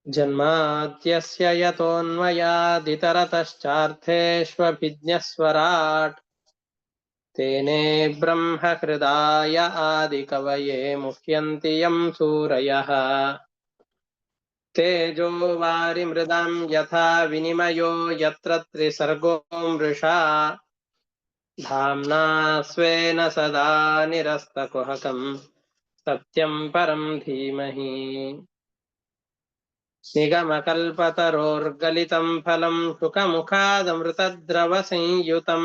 ಜನ್ಮಾದ್ಯಸ್ಯ ಯತೋನ್ಮಯಾದಿತರತಶ್ಚಾರ್ಥೇಷ್ವಭಿಜ್ಞಸ್ವರಾಟ್ ತೇನೇ ಬ್ರಹ್ಮ ಹೃದಯ ಆದಿಕವಯೇ ಮುಹ್ಯಂತಿ ಯಂ ಸೂರಯಃ ತೇಜೋ ವಾರಿಮೃದಾಂ ಯಥಾ ವಿನಿಮಯೋ ಯತ್ರ ತ್ರಿಸರ್ಗೋ ಮೃಷಾ ಧಾಮ್ನಾ ಸ್ವೇನ ಸದಾ ನಿರಸ್ತಕುಹಕಂ ಸತ್ಯಂ ಪರಂ ಧೀಮಹಿ ನಿಗಮಕಲ್ಪತರೋರ್ಗಲಿತಂ ಫಲಂ ಶುಕಮುಖಾದಮೃತದ್ರವ ಸಂಯುತಂ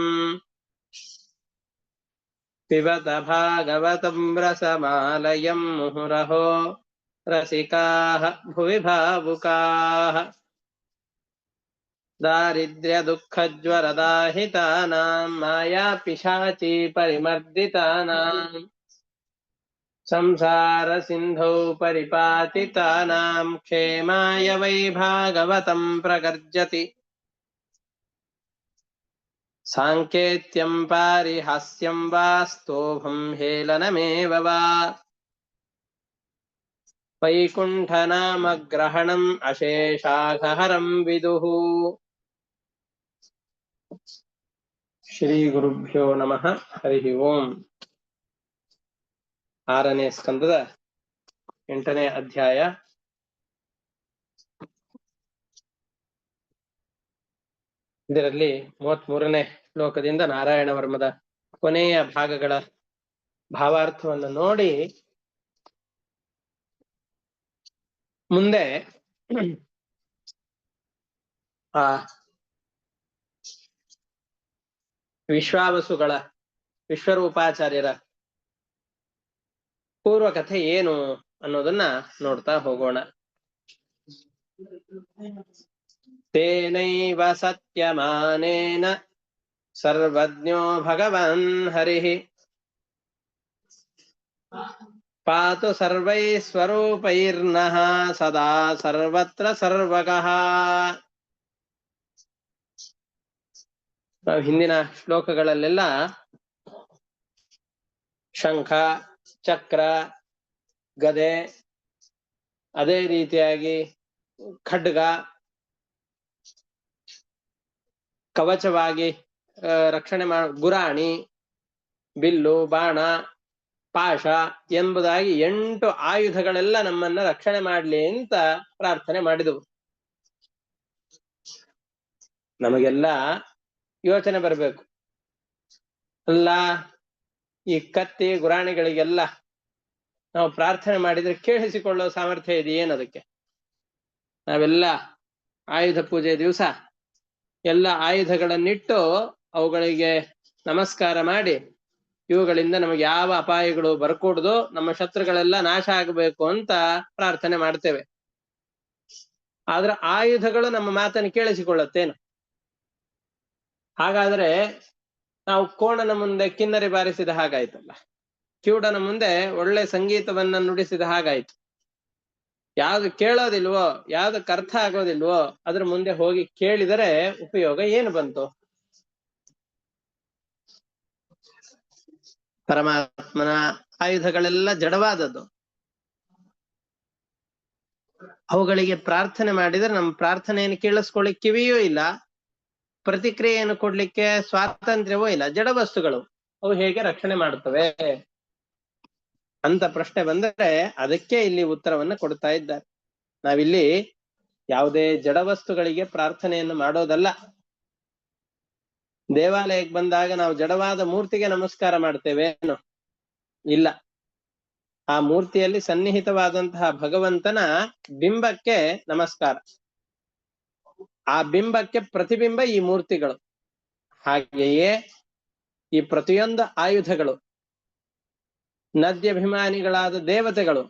ಪಿಬತ ಭಾಗವತಂ ರಸಮಾಲಯಂ ಮುಹುರಹೋ ರಸಿಕಾಃ ಭುವಿ ಭಾವುಕಾಃ ದಾರಿದ್ರ್ಯ ದುಃಖಜ್ವರದಾಹಿತಾನಾಂ ಮಾಯಾಪಿಶಾಚಿ ಪರಿಮರ್ದಿತಾನಾಂ ಸಂಸಾರ ಸಿಂಧೌ ಪರಿಪಾತಿತಾನಾಂ ಕ್ಷೇಮಾಯ ವೈ ಭಾಗವತಂ ಪ್ರಗರ್ಜತಿ ಸಾಂಕೇತ್ಯಂ ಪಾರಿಹಾಸ್ಯಂ ವಾ ಸ್ತೋಭಂ ಹೇಳನಮೇವ ವಾ ವೈಕುಂಠನಾಮ ಗ್ರಹಣಂ ಅಶೇಷಾಘಹರಂ ವಿದುಃ. ಶ್ರೀ ಗುರುಭ್ಯೋ ನಮಃ. ಹರಿ ಓಂ. 6ನೇ ಸ್ಕಂದದ 8ನೇ ಅಧ್ಯಾಯ. ಇದರಲ್ಲಿ 33ನೇ ಶ್ಲೋಕದಿಂದ ನಾರಾಯಣ ವರ್ಮದ ಕೊನೆಯ ಭಾಗಗಳ ಭಾವಾರ್ಥವನ್ನು ನೋಡಿ ಮುಂದೆ ಆ ವಿಶ್ವರೂಪಾಚಾರ್ಯರ ಪೂರ್ವಕಥೆ ಏನು ಅನ್ನೋದನ್ನ ನೋಡ್ತಾ ಹೋಗೋಣ. ತೇನೈವ ಸತ್ಯಮಾನೇನ ಸರ್ವಜ್ಞೋ ಭಗವಾನ್ ಹರಿಃ ಪಾತು ಸರ್ವೈ ಸ್ವರೂಪೈರ್ನಃ ಸದಾ ಸರ್ವತ್ರ ಸರ್ವಗಃ. ಹಿಂದಿನ ಶ್ಲೋಕಗಳಲ್ಲೆಲ್ಲ ಶಂಖ, ಚಕ್ರ, ಗದೆ, ಅದೇ ರೀತಿಯಾಗಿ ಖಡ್ಗ, ಕವಚವಾಗಿ ರಕ್ಷಣೆ ಗುರಾಣಿ, ಬಿಲ್ಲು, ಬಾಣ, ಪಾಶ ಎಂಬುದಾಗಿ 8 ಆಯುಧಗಳೆಲ್ಲ ನಮ್ಮನ್ನ ರಕ್ಷಣೆ ಮಾಡ್ಲಿ ಅಂತ ಪ್ರಾರ್ಥನೆ ಮಾಡಿದವು. ನಮಗೆಲ್ಲ ಯೋಚನೆ ಬರಬೇಕು, ಅಲ್ಲ ಈ ಕತ್ತಿ ಗುರಾಣಿಗಳಿಗೆಲ್ಲ ನಾವು ಪ್ರಾರ್ಥನೆ ಮಾಡಿದ್ರೆ ಕೇಳಿಸಿಕೊಳ್ಳೋ ಸಾಮರ್ಥ್ಯ ಇದೆಯೇನದಕ್ಕೆ? ನಾವೆಲ್ಲ ಆಯುಧ ಪೂಜೆ ದಿವಸ ಎಲ್ಲ ಆಯುಧಗಳನ್ನಿಟ್ಟು ಅವುಗಳಿಗೆ ನಮಸ್ಕಾರ ಮಾಡಿ ಇವುಗಳಿಂದ ನಮಗೆ ಯಾವ ಅಪಾಯಗಳು ಬರಕೂಡದು, ನಮ್ಮ ಶತ್ರುಗಳೆಲ್ಲ ನಾಶ ಆಗಬೇಕು ಅಂತ ಪ್ರಾರ್ಥನೆ ಮಾಡ್ತೇವೆ. ಆದ್ರೆ ಆಯುಧಗಳು ನಮ್ಮ ಮಾತನ್ನು ಕೇಳಿಸಿಕೊಳ್ಳುತ್ತೇನು? ಹಾಗಾದ್ರೆ ನಾವು ಕೋಣನ ಮುಂದೆ ಕಿನ್ನರಿ ಬಾರಿಸಿದ ಹಾಗಾಯ್ತಲ್ಲ, ಕಿವುಡನ ಮುಂದೆ ಒಳ್ಳೆ ಸಂಗೀತವನ್ನ ನುಡಿಸಿದ ಹಾಗಾಯ್ತು. ಯಾವ್ದು ಕೇಳೋದಿಲ್ವೋ, ಯಾವ್ದಕ್ಕೆ ಅರ್ಥ ಆಗೋದಿಲ್ವೋ ಅದ್ರ ಮುಂದೆ ಹೋಗಿ ಕೇಳಿದರೆ ಉಪಯೋಗ ಏನು ಬಂತು? ಪರಮಾತ್ಮನ ಆಯುಧಗಳೆಲ್ಲ ಜಡವಾದದ್ದು. ಅವುಗಳಿಗೆ ಪ್ರಾರ್ಥನೆ ಮಾಡಿದರೆ ನಮ್ಮ ಪ್ರಾರ್ಥನೆಯನ್ನು ಕೇಳಿಸ್ಕೊಳ್ಳಿಕ್ಕೆ ಕಿವಿಯೂ ಇಲ್ಲ, ಪ್ರತಿಕ್ರಿಯೆಯನ್ನು ಕೊಡ್ಲಿಕ್ಕೆ ಸ್ವಾತಂತ್ರ್ಯವೂ ಇಲ್ಲ. ಜಡ ವಸ್ತುಗಳು ಅವು ಹೇಗೆ ರಕ್ಷಣೆ ಮಾಡುತ್ತವೆ ಅಂತ ಪ್ರಶ್ನೆ ಬಂದರೆ ಅದಕ್ಕೆ ಇಲ್ಲಿ ಉತ್ತರವನ್ನು ಕೊಡ್ತಾ ಇದ್ದಾರೆ. ನಾವಿಲ್ಲಿ ಯಾವುದೇ ಜಡ ವಸ್ತುಗಳಿಗೆ ಪ್ರಾರ್ಥನೆಯನ್ನು ಮಾಡೋದಲ್ಲ. ದೇವಾಲಯಕ್ಕೆ ಬಂದಾಗ ನಾವು ಜಡವಾದ ಮೂರ್ತಿಗೆ ನಮಸ್ಕಾರ ಮಾಡ್ತೇವೇನೋ? ಇಲ್ಲ. ಆ ಮೂರ್ತಿಯಲ್ಲಿ ಸನ್ನಿಹಿತವಾದಂತಹ ಭಗವಂತನ ಬಿಂಬಕ್ಕೆ ನಮಸ್ಕಾರ. ಆ ಬಿಂಬಕ್ಕೆ ಪ್ರತಿಬಿಂಬ ಈ ಮೂರ್ತಿಗಳು. ಹಾಗೆಯೇ ಈ ಪ್ರತಿಯೊಂದು ಆಯುಧಗಳು, ನದ್ಯಭಿಮಾನಿಗಳಾದ ದೇವತೆಗಳು,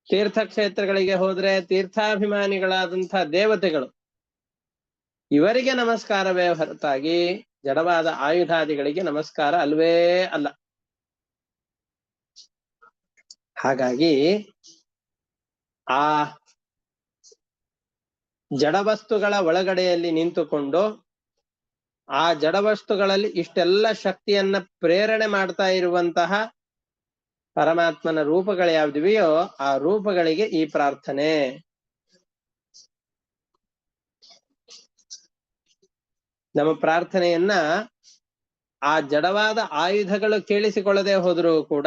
ತೀರ್ಥಕ್ಷೇತ್ರಗಳಿಗೆ ಹೋದ್ರೆ ತೀರ್ಥಾಭಿಮಾನಿಗಳಾದಂತಹ ದೇವತೆಗಳು, ಇವರಿಗೆ ನಮಸ್ಕಾರವೇ ಹೊರತಾಗಿ ಜಡವಾದ ಆಯುಧಾದಿಗಳಿಗೆ ನಮಸ್ಕಾರ ಅಲ್ವೇ ಅಲ್ಲ. ಹಾಗಾಗಿ ಆ ಜಡವಸ್ತುಗಳ ಒಳಗಡೆಯಲ್ಲಿ ನಿಂತುಕೊಂಡು ಆ ಜಡವಸ್ತುಗಳಲ್ಲಿ ಇಷ್ಟೆಲ್ಲ ಶಕ್ತಿಯನ್ನ ಪ್ರೇರಣೆ ಮಾಡ್ತಾ ಇರುವಂತಹ ಪರಮಾತ್ಮನ ರೂಪಗಳು ಯಾವ್ದಿವೆಯೋ ಆ ರೂಪಗಳಿಗೆ ಈ ಪ್ರಾರ್ಥನೆ. ನಮ್ಮ ಪ್ರಾರ್ಥನೆಯನ್ನ ಆ ಜಡವಾದ ಆಯುಧಗಳು ಕೇಳಿಸಿಕೊಳ್ಳದೆ ಹೋದರೂ ಕೂಡ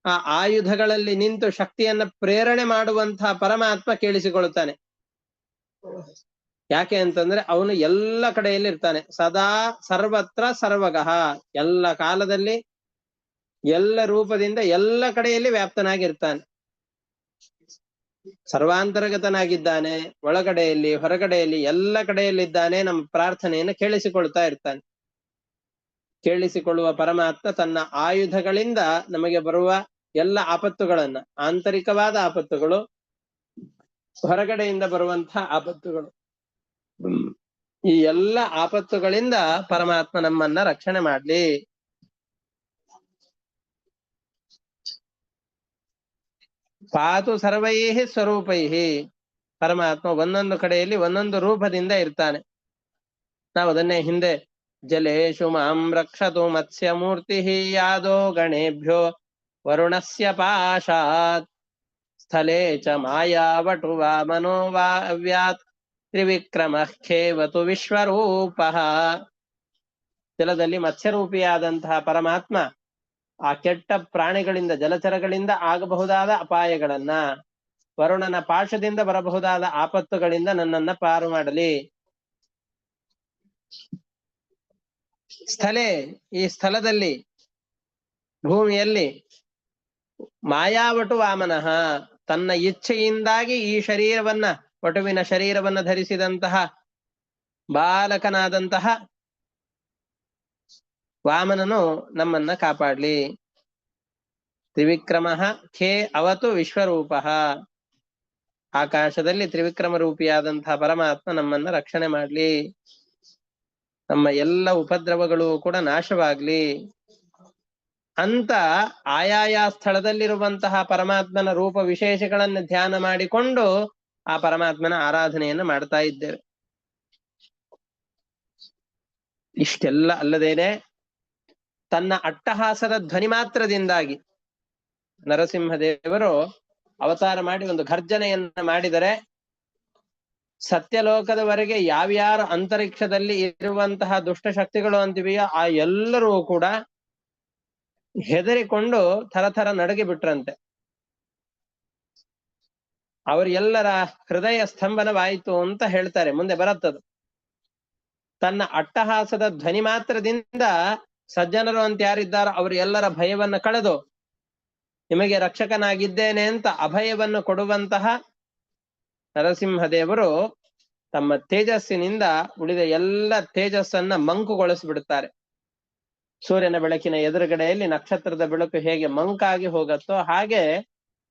ಆ ಆಯುಧಗಳಲ್ಲಿ ನಿಂತು ಶಕ್ತಿಯನ್ನ ಪ್ರೇರಣೆ ಮಾಡುವಂತಹ ಪರಮಾತ್ಮ ಕೇಳಿಸಿಕೊಳ್ಳುತ್ತಾನೆ. ಯಾಕೆ ಅಂತಂದ್ರೆ ಅವನು ಎಲ್ಲ ಕಡೆಯಲ್ಲಿ ಇರ್ತಾನೆ, ಸದಾ ಸರ್ವತ್ರ ಸರ್ವಗಃ, ಎಲ್ಲ ಕಾಲದಲ್ಲಿ ಎಲ್ಲ ರೂಪದಿಂದ ಎಲ್ಲ ಕಡೆಯಲ್ಲಿ ವ್ಯಾಪ್ತನಾಗಿರ್ತಾನೆ. ಸರ್ವಾಂತರ್ಗತನಾಗಿದ್ದಾನೆ, ಒಳಗಡೆಯಲ್ಲಿ ಹೊರಗಡೆಯಲ್ಲಿ ಎಲ್ಲ ಕಡೆಯಲ್ಲಿದ್ದಾನೆ. ನಮ್ಮ ಪ್ರಾರ್ಥನೆಯನ್ನು ಕೇಳಿಸಿಕೊಳ್ತಾ ಇರ್ತಾನೆ. ಕೇಳಿಸಿಕೊಳ್ಳುವ ಪರಮಾತ್ಮ ತನ್ನ ಆಯುಧಗಳಿಂದ ನಮಗೆ ಬರುವ ಎಲ್ಲ ಆಪತ್ತುಗಳನ್ನ, ಆಂತರಿಕವಾದ ಆಪತ್ತುಗಳು, ಹೊರಗಡೆಯಿಂದ ಬರುವಂತಹ ಆಪತ್ತುಗಳು, ಈ ಎಲ್ಲ ಆಪತ್ತುಗಳಿಂದ ಪರಮಾತ್ಮ ನಮ್ಮನ್ನ ರಕ್ಷಣೆ ಮಾಡ್ಲಿ. ಪಾತು ಸರ್ವೈಹಿ ಸ್ವರೂಪೈಹಿ, ಪರಮಾತ್ಮ ಒಂದೊಂದು ಕಡೆಯಲ್ಲಿ ಒಂದೊಂದು ರೂಪದಿಂದ ಇರ್ತಾನೆ. ನಾವು ಅದನ್ನೇ ಹಿಂದೆ ಜಲೇಶು ಮಾಂ ರಕ್ಷತು ಮತ್ಸ್ಯ ಮೂರ್ತಿ ಯಾದೋ ಗಣೇಭ್ಯೋ ವರುಣಸ್ಯ ಪಾಶಾತ್ ಸ್ಥಳೇ ಚ ಮಾಯಾವಟು ವಾಮನೋ ವಾವ್ಯಾತ್ ತ್ರಿವಿಕ್ರಮ ಖೇವತು ವಿಶ್ವರೂಪ. ಜಲದಲ್ಲಿ ಮತ್ಸ್ಯರೂಪಿಯಾದಂತಹ ಪರಮಾತ್ಮ ಆ ಕೆಟ್ಟ ಪ್ರಾಣಿಗಳಿಂದ, ಜಲಚರಗಳಿಂದ ಆಗಬಹುದಾದ ಅಪಾಯಗಳನ್ನ, ವರುಣನ ಪಾಶದಿಂದ ಬರಬಹುದಾದ ಆಪತ್ತುಗಳಿಂದ ನನ್ನನ್ನ ಪಾರು ಮಾಡಲಿ. ಸ್ಥಳೇ, ಈ ಸ್ಥಳದಲ್ಲಿ, ಭೂಮಿಯಲ್ಲಿ, ಮಾಯಾವಟು ವಾಮನಃ, ತನ್ನ ಇಚ್ಛೆಯಿಂದಾಗಿ ಈ ಶರೀರವನ್ನ, ವಟುವಿನ ಶರೀರವನ್ನ ಧರಿಸಿದಂತಹ ಬಾಲಕನಾದಂತಹ ವಾಮನನು ನಮ್ಮನ್ನ ಕಾಪಾಡ್ಲಿ. ತ್ರಿವಿಕ್ರಮ ಖೇ ಅವತು ವಿಶ್ವರೂಪ, ಆಕಾಶದಲ್ಲಿ ತ್ರಿವಿಕ್ರಮ ರೂಪಿಯಾದಂತಹ ಪರಮಾತ್ಮ ನಮ್ಮನ್ನ ರಕ್ಷಣೆ ಮಾಡ್ಲಿ. ನಮ್ಮ ಎಲ್ಲ ಉಪದ್ರವಗಳು ಕೂಡ ನಾಶವಾಗ್ಲಿ ಅಂತ ಆಯಾಯ ಸ್ಥಳದಲ್ಲಿರುವಂತಹ ಪರಮಾತ್ಮನ ರೂಪ ವಿಶೇಷಗಳನ್ನು ಧ್ಯಾನ ಮಾಡಿಕೊಂಡು ಆ ಪರಮಾತ್ಮನ ಆರಾಧನೆಯನ್ನು ಮಾಡ್ತಾ ಇದ್ದೇವೆ. ಇಷ್ಟೆಲ್ಲ ಅಲ್ಲದೇನೆ ತನ್ನ ಅಟ್ಟಹಾಸದ ಧ್ವನಿ ಮಾತ್ರದಿಂದಾಗಿ ನರಸಿಂಹದೇವರು ಅವತಾರ ಮಾಡಿ ಒಂದು ಘರ್ಜನೆಯನ್ನ ಮಾಡಿದರೆ ಸತ್ಯಲೋಕದವರೆಗೆ ಯಾವ್ಯಾರು ಅಂತರಿಕ್ಷದಲ್ಲಿ ಇರುವಂತಹ ದುಷ್ಟಶಕ್ತಿಗಳು ಅಂತಿವೆಯೋ ಆ ಎಲ್ಲರೂ ಕೂಡ ಹೆದರಿಕೊಂಡು ಥರಥರ ನಡುಗಿ ಬಿಟ್ರಂತೆ. ಅವರೆಲ್ಲರ ಹೃದಯ ಸ್ತಂಭನವಾಯಿತು ಅಂತ ಹೇಳ್ತಾರೆ, ಮುಂದೆ ಬರುತ್ತದು. ತನ್ನ ಅಟ್ಟಹಾಸದ ಧ್ವನಿ ಮಾತ್ರದಿಂದ ಸಜ್ಜನರು ಅಂತ ಯಾರಿದ್ದಾರೋ ಅವರು ಎಲ್ಲರ ಭಯವನ್ನ ಕಳೆದು ನಿಮಗೆ ರಕ್ಷಕನಾಗಿದ್ದೇನೆ ಅಂತ ಅಭಯವನ್ನು ಕೊಡುವಂತಹ ನರಸಿಂಹದೇವರು ತಮ್ಮ ತೇಜಸ್ಸಿನಿಂದ ಉಳಿದ ಎಲ್ಲ ತೇಜಸ್ಸನ್ನ ಮಂಕುಗೊಳಿಸಿಬಿಡುತ್ತಾರೆ. ಸೂರ್ಯನ ಬೆಳಕಿನ ಎದುರುಗಡೆಯಲ್ಲಿ ನಕ್ಷತ್ರದ ಬೆಳಕು ಹೇಗೆ ಮಂಕಾಗಿ ಹೋಗುತ್ತೋ ಹಾಗೆ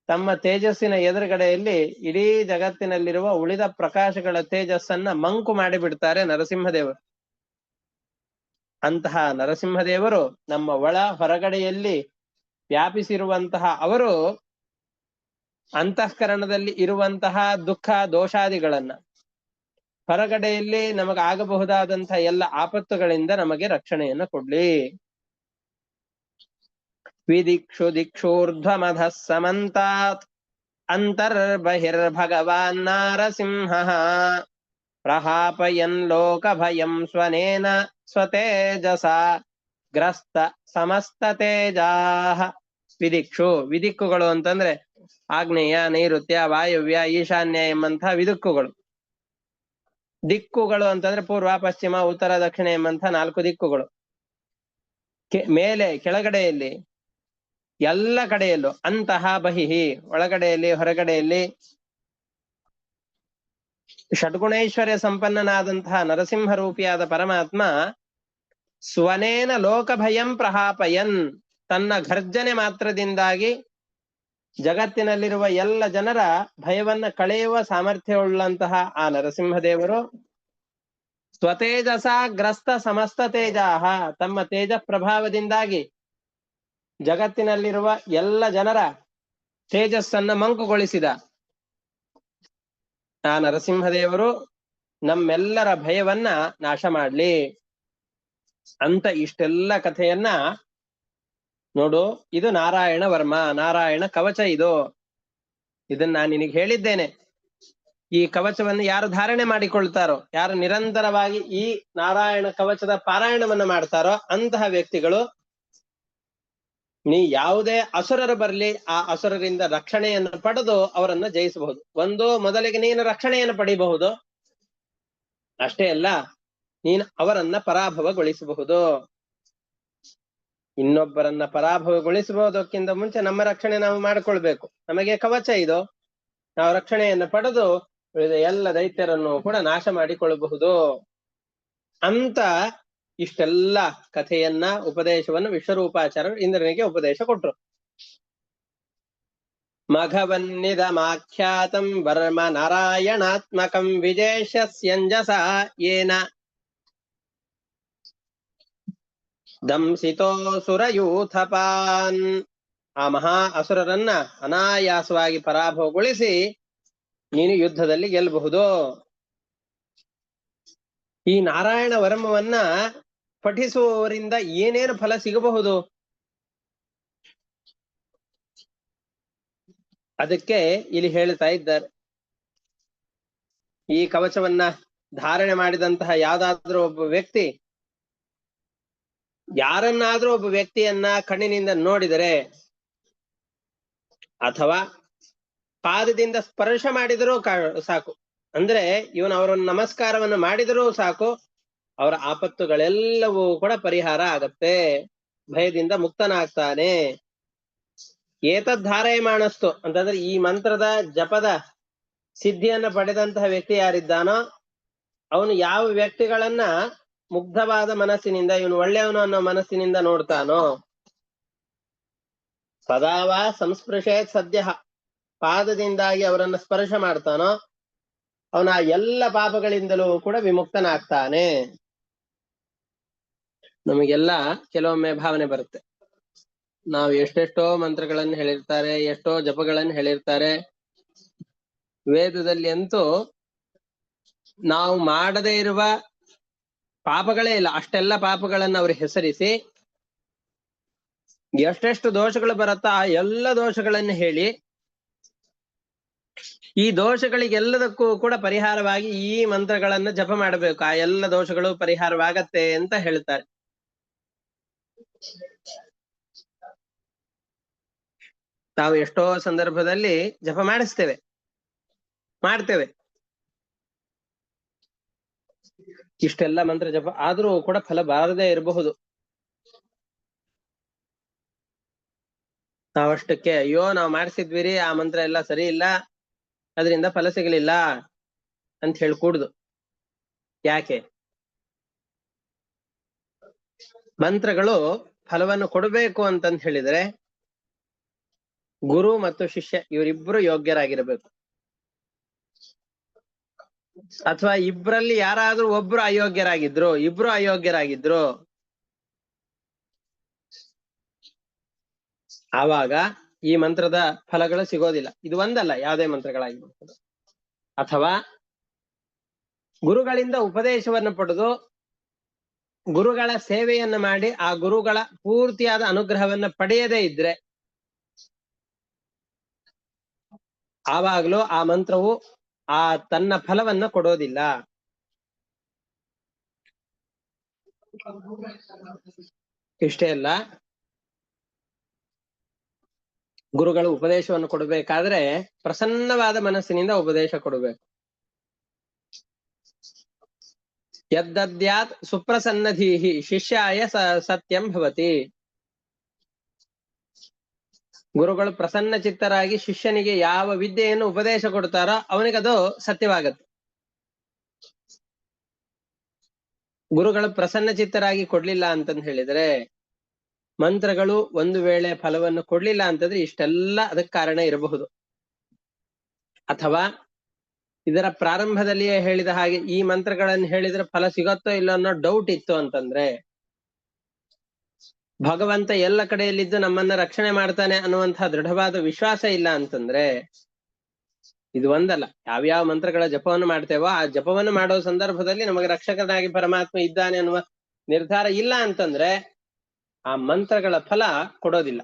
ತಮ್ಮ ತೇಜಸ್ಸಿನ ಎದುರುಗಡೆಯಲ್ಲಿ ಇಡೀ ಜಗತ್ತಿನಲ್ಲಿರುವ ಉಳಿದ ಪ್ರಕಾಶಗಳ ತೇಜಸ್ಸನ್ನ ಮಂಕು ಮಾಡಿಬಿಡ್ತಾರೆ ನರಸಿಂಹದೇವರು. ಅಂತಹ ನರಸಿಂಹದೇವರು ನಮ್ಮ ಒಳ ಹೊರಗಡೆಯಲ್ಲಿ ವ್ಯಾಪಿಸಿರುವಂತಹ ಅವರು ಅಂತಃಕರಣದಲ್ಲಿ ಇರುವಂತಹ ದುಃಖ ದೋಷಾದಿಗಳನ್ನ, ಹೊರಗಡೆಯಲ್ಲಿ ನಮಗಾಗಬಹುದಾದಂತಹ ಎಲ್ಲ ಆಪತ್ತುಗಳಿಂದ ನಮಗೆ ರಕ್ಷಣೆಯನ್ನ ಕೊಡ್ಲಿ. ವಿದಿಕ್ಷು ದಿಕ್ಷೂರ್ಧ್ವಮಧ ಸಮಂತಾತ್ ಅಂತರ್ಬಹಿರ್ಭಗವಾನ್ ನಾರಸಿಂಹ ಪ್ರಹಾಪಯನ್ ಲೋಕ ಭಯಂ ಸ್ವನೇನ ಸ್ವತೇಜಸ ಗ್ರಸ್ತ ಸಮಸ್ತ ತೇಜಾಹ. ವಿದಿಕ್ಷು, ವಿದಿಕ್ಕುಗಳು ಅಂತಂದ್ರೆ ಆಗ್ನೇಯ, ನೈಋತ್ಯ, ವಾಯವ್ಯ, ಈಶಾನ್ಯ ಎಂಬಂತಹ ವಿದಿಕ್ಕುಗಳು. ದಿಕ್ಕುಗಳು ಅಂತಂದ್ರೆ ಪೂರ್ವ, ಪಶ್ಚಿಮ, ಉತ್ತರ, ದಕ್ಷಿಣ ಎಂಬಂತಹ 4 ದಿಕ್ಕುಗಳು. ಮೇಲೆ ಕೆಳಗಡೆಯಲ್ಲಿ ಎಲ್ಲ ಕಡೆಯಲ್ಲೂ ಅಂತಹ ಬಹಿಹಿ, ಒಳಗಡೆಯಲ್ಲಿ ಹೊರಗಡೆಯಲ್ಲಿ ಷಡ್ಗುಣೈಶ್ವರ್ಯ ಸಂಪನ್ನನಾದಂತಹ ನರಸಿಂಹ ರೂಪಿಯಾದ ಪರಮಾತ್ಮ ಸ್ವನೇನ ಲೋಕ ಭಯಂ ಪ್ರಹಾಪಯನ್, ತನ್ನ ಘರ್ಜನೆ ಮಾತ್ರದಿಂದಾಗಿ ಜಗತ್ತಿನಲ್ಲಿರುವ ಎಲ್ಲ ಜನರ ಭಯವನ್ನ ಕಳೆಯುವ ಸಾಮರ್ಥ್ಯವುಳ್ಳಂತಹ ಆ ನರಸಿಂಹದೇವರು ಸ್ವತೇಜಸ ಗ್ರಸ್ತ ಸಮಸ್ತ ತೇಜಾಹ, ತಮ್ಮ ತೇಜ ಪ್ರಭಾವದಿಂದಾಗಿ ಜಗತ್ತಿನಲ್ಲಿರುವ ಎಲ್ಲ ಜನರ ತೇಜಸ್ಸನ್ನ ಮಂಕುಗೊಳಿಸಿದ ಆ ನರಸಿಂಹದೇವರು ನಮ್ಮೆಲ್ಲರ ಭಯವನ್ನ ನಾಶ ಮಾಡ್ಲಿ ಅಂತ ಇಷ್ಟೆಲ್ಲ ಕಥೆಯನ್ನ ನೋಡು. ಇದು ನಾರಾಯಣ ವರ್ಮ, ನಾರಾಯಣ ಕವಚ. ಇದನ್ನ ನಾನು ನಿನಗೆ ಹೇಳಿದ್ದೇನೆ. ಈ ಕವಚವನ್ನು ಯಾರು ಧಾರಣೆ ಮಾಡಿಕೊಳ್ತಾರೋ, ಯಾರು ನಿರಂತರವಾಗಿ ಈ ನಾರಾಯಣ ಕವಚದ ಪಾರಾಯಣವನ್ನ ಮಾಡ್ತಾರೋ ಅಂತಹ ವ್ಯಕ್ತಿಗಳು ನೀ ಯಾವುದೇ ಅಸುರರು ಬರ್ಲಿ ಆ ಅಸುರರಿಂದ ರಕ್ಷಣೆಯನ್ನು ಪಡೆದು ಅವರನ್ನ ಜಯಿಸಬಹುದು. ಒಂದು, ಮೊದಲಿಗೆ ನೀನು ರಕ್ಷಣೆಯನ್ನು ಪಡಿಬಹುದು, ಅಷ್ಟೇ ಅಲ್ಲ ನೀನು ಅವರನ್ನ ಪರಾಭವಗೊಳಿಸಬಹುದು. ಇನ್ನೊಬ್ಬರನ್ನ ಪರಾಭವಗೊಳಿಸಬಹುದಕ್ಕಿಂತ ಮುಂಚೆ ನಮ್ಮ ರಕ್ಷಣೆ ನಾವು ಮಾಡಿಕೊಳ್ಬೇಕು. ನಮಗೆ ಕವಚ ಇದು, ನಾವು ರಕ್ಷಣೆಯನ್ನು ಪಡೆದು ಎಲ್ಲ ದೈತ್ಯರನ್ನು ಕೂಡ ನಾಶ ಮಾಡಿಕೊಳ್ಳಬಹುದು ಅಂತ ಇಷ್ಟೆಲ್ಲ ಕಥೆಯನ್ನ, ಉಪದೇಶವನ್ನು ವಿಶ್ವರೂಪಾಚಾರ್ಯರು ಇಂದ್ರನಿಗೆ ಉಪದೇಶ ಕೊಟ್ರು. ಮಘವನ್ನಿದಮಾಖ್ಯಾತಂ ವರ್ಮ ನಾರಾಯಣಾತ್ಮಕಂ ವಿಜೇಶಸ್ಯಂಜಸ ಯೇನ ದಂಸಿತೋಸುರಯೂಥಪಾನ್. ಆ ಮಹಾ ಅಸುರರನ್ನ ಅನಾಯಾಸವಾಗಿ ಪರಾಭವಗೊಳಿಸಿ ನೀನು ಯುದ್ಧದಲ್ಲಿ ಗೆಲ್ಲಬಹುದು. ಈ ನಾರಾಯಣ ವರ್ಮವನ್ನ ಪಠಿಸುವವರಿಂದ ಏನೇನು ಫಲ ಸಿಗಬಹುದು? ಅದಕ್ಕೆ ಇಲ್ಲಿ ಹೇಳ್ತಾ ಇದ್ದಾರೆ, ಈ ಕವಚವನ್ನ ಧಾರಣೆ ಮಾಡಿದಂತಹ ಯಾವ್ದಾದ್ರೂ ಒಬ್ಬ ವ್ಯಕ್ತಿ ಯಾರನ್ನಾದ್ರೂ ಒಬ್ಬ ವ್ಯಕ್ತಿಯನ್ನ ಕಣ್ಣಿನಿಂದ ನೋಡಿದರೆ ಅಥವಾ ಪಾದದಿಂದ ಸ್ಪರ್ಶ ಮಾಡಿದರೂ ಸಾಕು, ಅಂದ್ರೆ ಇವನು ಅವರನ್ನು ನಮಸ್ಕಾರವನ್ನು ಮಾಡಿದರೂ ಸಾಕು, ಅವರ ಆಪತ್ತುಗಳೆಲ್ಲವೂ ಕೂಡ ಪರಿಹಾರ ಆಗತ್ತೆ, ಭಯದಿಂದ ಮುಕ್ತನಾಗ್ತಾನೆ. ಏತದ್ಧಾರಯಮಾಣಸ್ತು ಅಂತಂದ್ರೆ ಈ ಮಂತ್ರದ ಜಪದ ಸಿದ್ಧಿಯನ್ನು ಪಡೆದಂತಹ ವ್ಯಕ್ತಿ ಯಾರಿದ್ದಾನೋ ಅವನು ಯಾವ ವ್ಯಕ್ತಿಗಳನ್ನ ಮುಗ್ಧವಾದ ಮನಸ್ಸಿನಿಂದ, ಇವನು ಒಳ್ಳೆಯವನು ಅನ್ನೋ ಮನಸ್ಸಿನಿಂದ ನೋಡ್ತಾನೋ, ಸದಾವ ಸಂಸ್ಪೃಶೇ ಸದ್ಯ, ಪಾದದಿಂದಾಗಿ ಅವರನ್ನ ಸ್ಪರ್ಶ ಮಾಡ್ತಾನೋ ಅವನ ಎಲ್ಲ ಪಾಪಗಳಿಂದಲೂ ಕೂಡ ವಿಮುಕ್ತನಾಗ್ತಾನೆ. ನಮಗೆಲ್ಲ ಕೆಲವೊಮ್ಮೆ ಭಾವನೆ ಬರುತ್ತೆ, ನಾವು ಎಷ್ಟೆಷ್ಟೋ ಮಂತ್ರಗಳನ್ನು ಹೇಳಿರ್ತಾರೆ, ಎಷ್ಟೋ ಜಪಗಳನ್ನು ಹೇಳಿರ್ತಾರೆ, ವೇದದಲ್ಲಿ ಅಂತೂ ನಾವು ಮಾಡದೇ ಇರುವ ಪಾಪಗಳೇ ಇಲ್ಲ, ಅಷ್ಟೆಲ್ಲ ಪಾಪಗಳನ್ನು ಅವರು ಹೆಸರಿಸಿ ಎಷ್ಟೆಷ್ಟು ದೋಷಗಳು ಬರುತ್ತಾ ಆ ಎಲ್ಲ ದೋಷಗಳನ್ನು ಹೇಳಿ ಈ ದೋಷಗಳಿಗೆಲ್ಲದಕ್ಕೂ ಕೂಡ ಪರಿಹಾರವಾಗಿ ಈ ಮಂತ್ರಗಳನ್ನ ಜಪ ಮಾಡಬೇಕು, ಆ ಎಲ್ಲ ದೋಷಗಳು ಪರಿಹಾರವಾಗತ್ತೆ ಅಂತ ಹೇಳ್ತಾರೆ. ನಾವು ಎಷ್ಟೋ ಸಂದರ್ಭದಲ್ಲಿ ಜಪ ಮಾಡ್ತೇವೆ, ಇಷ್ಟೆಲ್ಲ ಮಂತ್ರ ಜಪ ಆದ್ರೂ ಕೂಡ ಫಲ ಬಾರದೇ ಇರಬಹುದು. ನಾವಷ್ಟಕ್ಕೆ ಅಯ್ಯೋ ನಾವು ಮಾಡಿಸಿದ್ವಿರಿ, ಆ ಮಂತ್ರ ಎಲ್ಲ ಸರಿ ಇಲ್ಲ, ಅದರಿಂದ ಫಲ ಸಿಗಲಿಲ್ಲ ಅಂತ ಹೇಳ್ಕೂಡ್ದು. ಯಾಕೆ? ಮಂತ್ರಗಳು ಫಲವನ್ನು ಕೊಡಬೇಕು ಅಂತಂತ ಹೇಳಿದ್ರೆ ಗುರು ಮತ್ತು ಶಿಷ್ಯ ಇವರಿಬ್ರು ಯೋಗ್ಯರಾಗಿರಬೇಕು, ಅಥವಾ ಇಬ್ರಲ್ಲಿ ಯಾರಾದ್ರೂ ಒಬ್ರು ಅಯೋಗ್ಯರಾಗಿದ್ರು, ಇಬ್ರು ಅಯೋಗ್ಯರಾಗಿದ್ರು, ಆವಾಗ ಈ ಮಂತ್ರದ ಫಲಗಳು ಸಿಗೋದಿಲ್ಲ. ಇದು ಒಂದಲ್ಲ, ಯಾವುದೇ ಮಂತ್ರಗಳಾಗಿರ್ಬೋದು. ಅಥವಾ ಗುರುಗಳಿಂದ ಉಪದೇಶವನ್ನು ಪಡೆದು ಗುರುಗಳ ಸೇವೆಯನ್ನು ಮಾಡಿ ಆ ಗುರುಗಳ ಪೂರ್ತಿಯಾದ ಅನುಗ್ರಹವನ್ನ ಪಡೆಯದೇ ಇದ್ರೆ ಆವಾಗಲೂ ಆ ಮಂತ್ರವು ಆ ತನ್ನ ಫಲವನ್ನ ಕೊಡೋದಿಲ್ಲ. ಇಷ್ಟೇ ಅಲ್ಲ, ಗುರುಗಳು ಉಪದೇಶವನ್ನು ಕೊಡಬೇಕಾದ್ರೆ ಪ್ರಸನ್ನವಾದ ಮನಸ್ಸಿನಿಂದ ಉಪದೇಶ ಕೊಡಬೇಕು. ಯದ್ದದ್ಯಾತ್ ಸುಪ್ರಸನ್ನಧೀಹಿ ಶಿಷ್ಯಾಯ ಸತ್ಯಂ ಭವತಿ. ಗುರುಗಳು ಪ್ರಸನ್ನ ಚಿತ್ತರಾಗಿ ಶಿಷ್ಯನಿಗೆ ಯಾವ ವಿದ್ಯೆಯನ್ನು ಉಪದೇಶ ಕೊಡ್ತಾರೋ ಅವನಿಗದು ಸತ್ಯವಾಗತ್ತೆ. ಗುರುಗಳು ಪ್ರಸನ್ನ ಚಿತ್ತರಾಗಿ ಕೊಡ್ಲಿಲ್ಲ ಅಂತಂದು ಹೇಳಿದ್ರೆ, ಮಂತ್ರಗಳು ಒಂದು ವೇಳೆ ಫಲವನ್ನು ಕೊಡ್ಲಿಲ್ಲ ಅಂತಂದ್ರೆ ಇಷ್ಟೆಲ್ಲ ಅದಕ್ಕೆ ಕಾರಣ ಇರಬಹುದು. ಅಥವಾ ಇದರ ಪ್ರಾರಂಭದಲ್ಲಿಯೇ ಹೇಳಿದ ಹಾಗೆ ಈ ಮಂತ್ರಗಳನ್ನು ಹೇಳಿದ್ರೆ ಫಲ ಸಿಗತ್ತೋ ಇಲ್ಲ ಅನ್ನೋ ಡೌಟ್ ಇತ್ತು ಅಂತಂದ್ರೆ, ಭಗವಂತ ಎಲ್ಲ ಕಡೆಯಲ್ಲಿದ್ದು ನಮ್ಮನ್ನ ರಕ್ಷಣೆ ಮಾಡ್ತಾನೆ ಅನ್ನುವಂತಹ ದೃಢವಾದ ವಿಶ್ವಾಸ ಇಲ್ಲ ಅಂತಂದ್ರೆ, ಇದು ಒಂದಲ್ಲ, ಯಾವ್ಯಾವ ಮಂತ್ರಗಳ ಜಪವನ್ನು ಮಾಡ್ತೇವೋ ಆ ಜಪವನ್ನು ಮಾಡೋ ಸಂದರ್ಭದಲ್ಲಿ ನಮಗೆ ರಕ್ಷಕನಾಗಿ ಪರಮಾತ್ಮ ಇದ್ದಾನೆ ಅನ್ನುವ ನಿರ್ಧಾರ ಇಲ್ಲ ಅಂತಂದ್ರೆ ಆ ಮಂತ್ರಗಳ ಫಲ ಕೊಡೋದಿಲ್ಲ.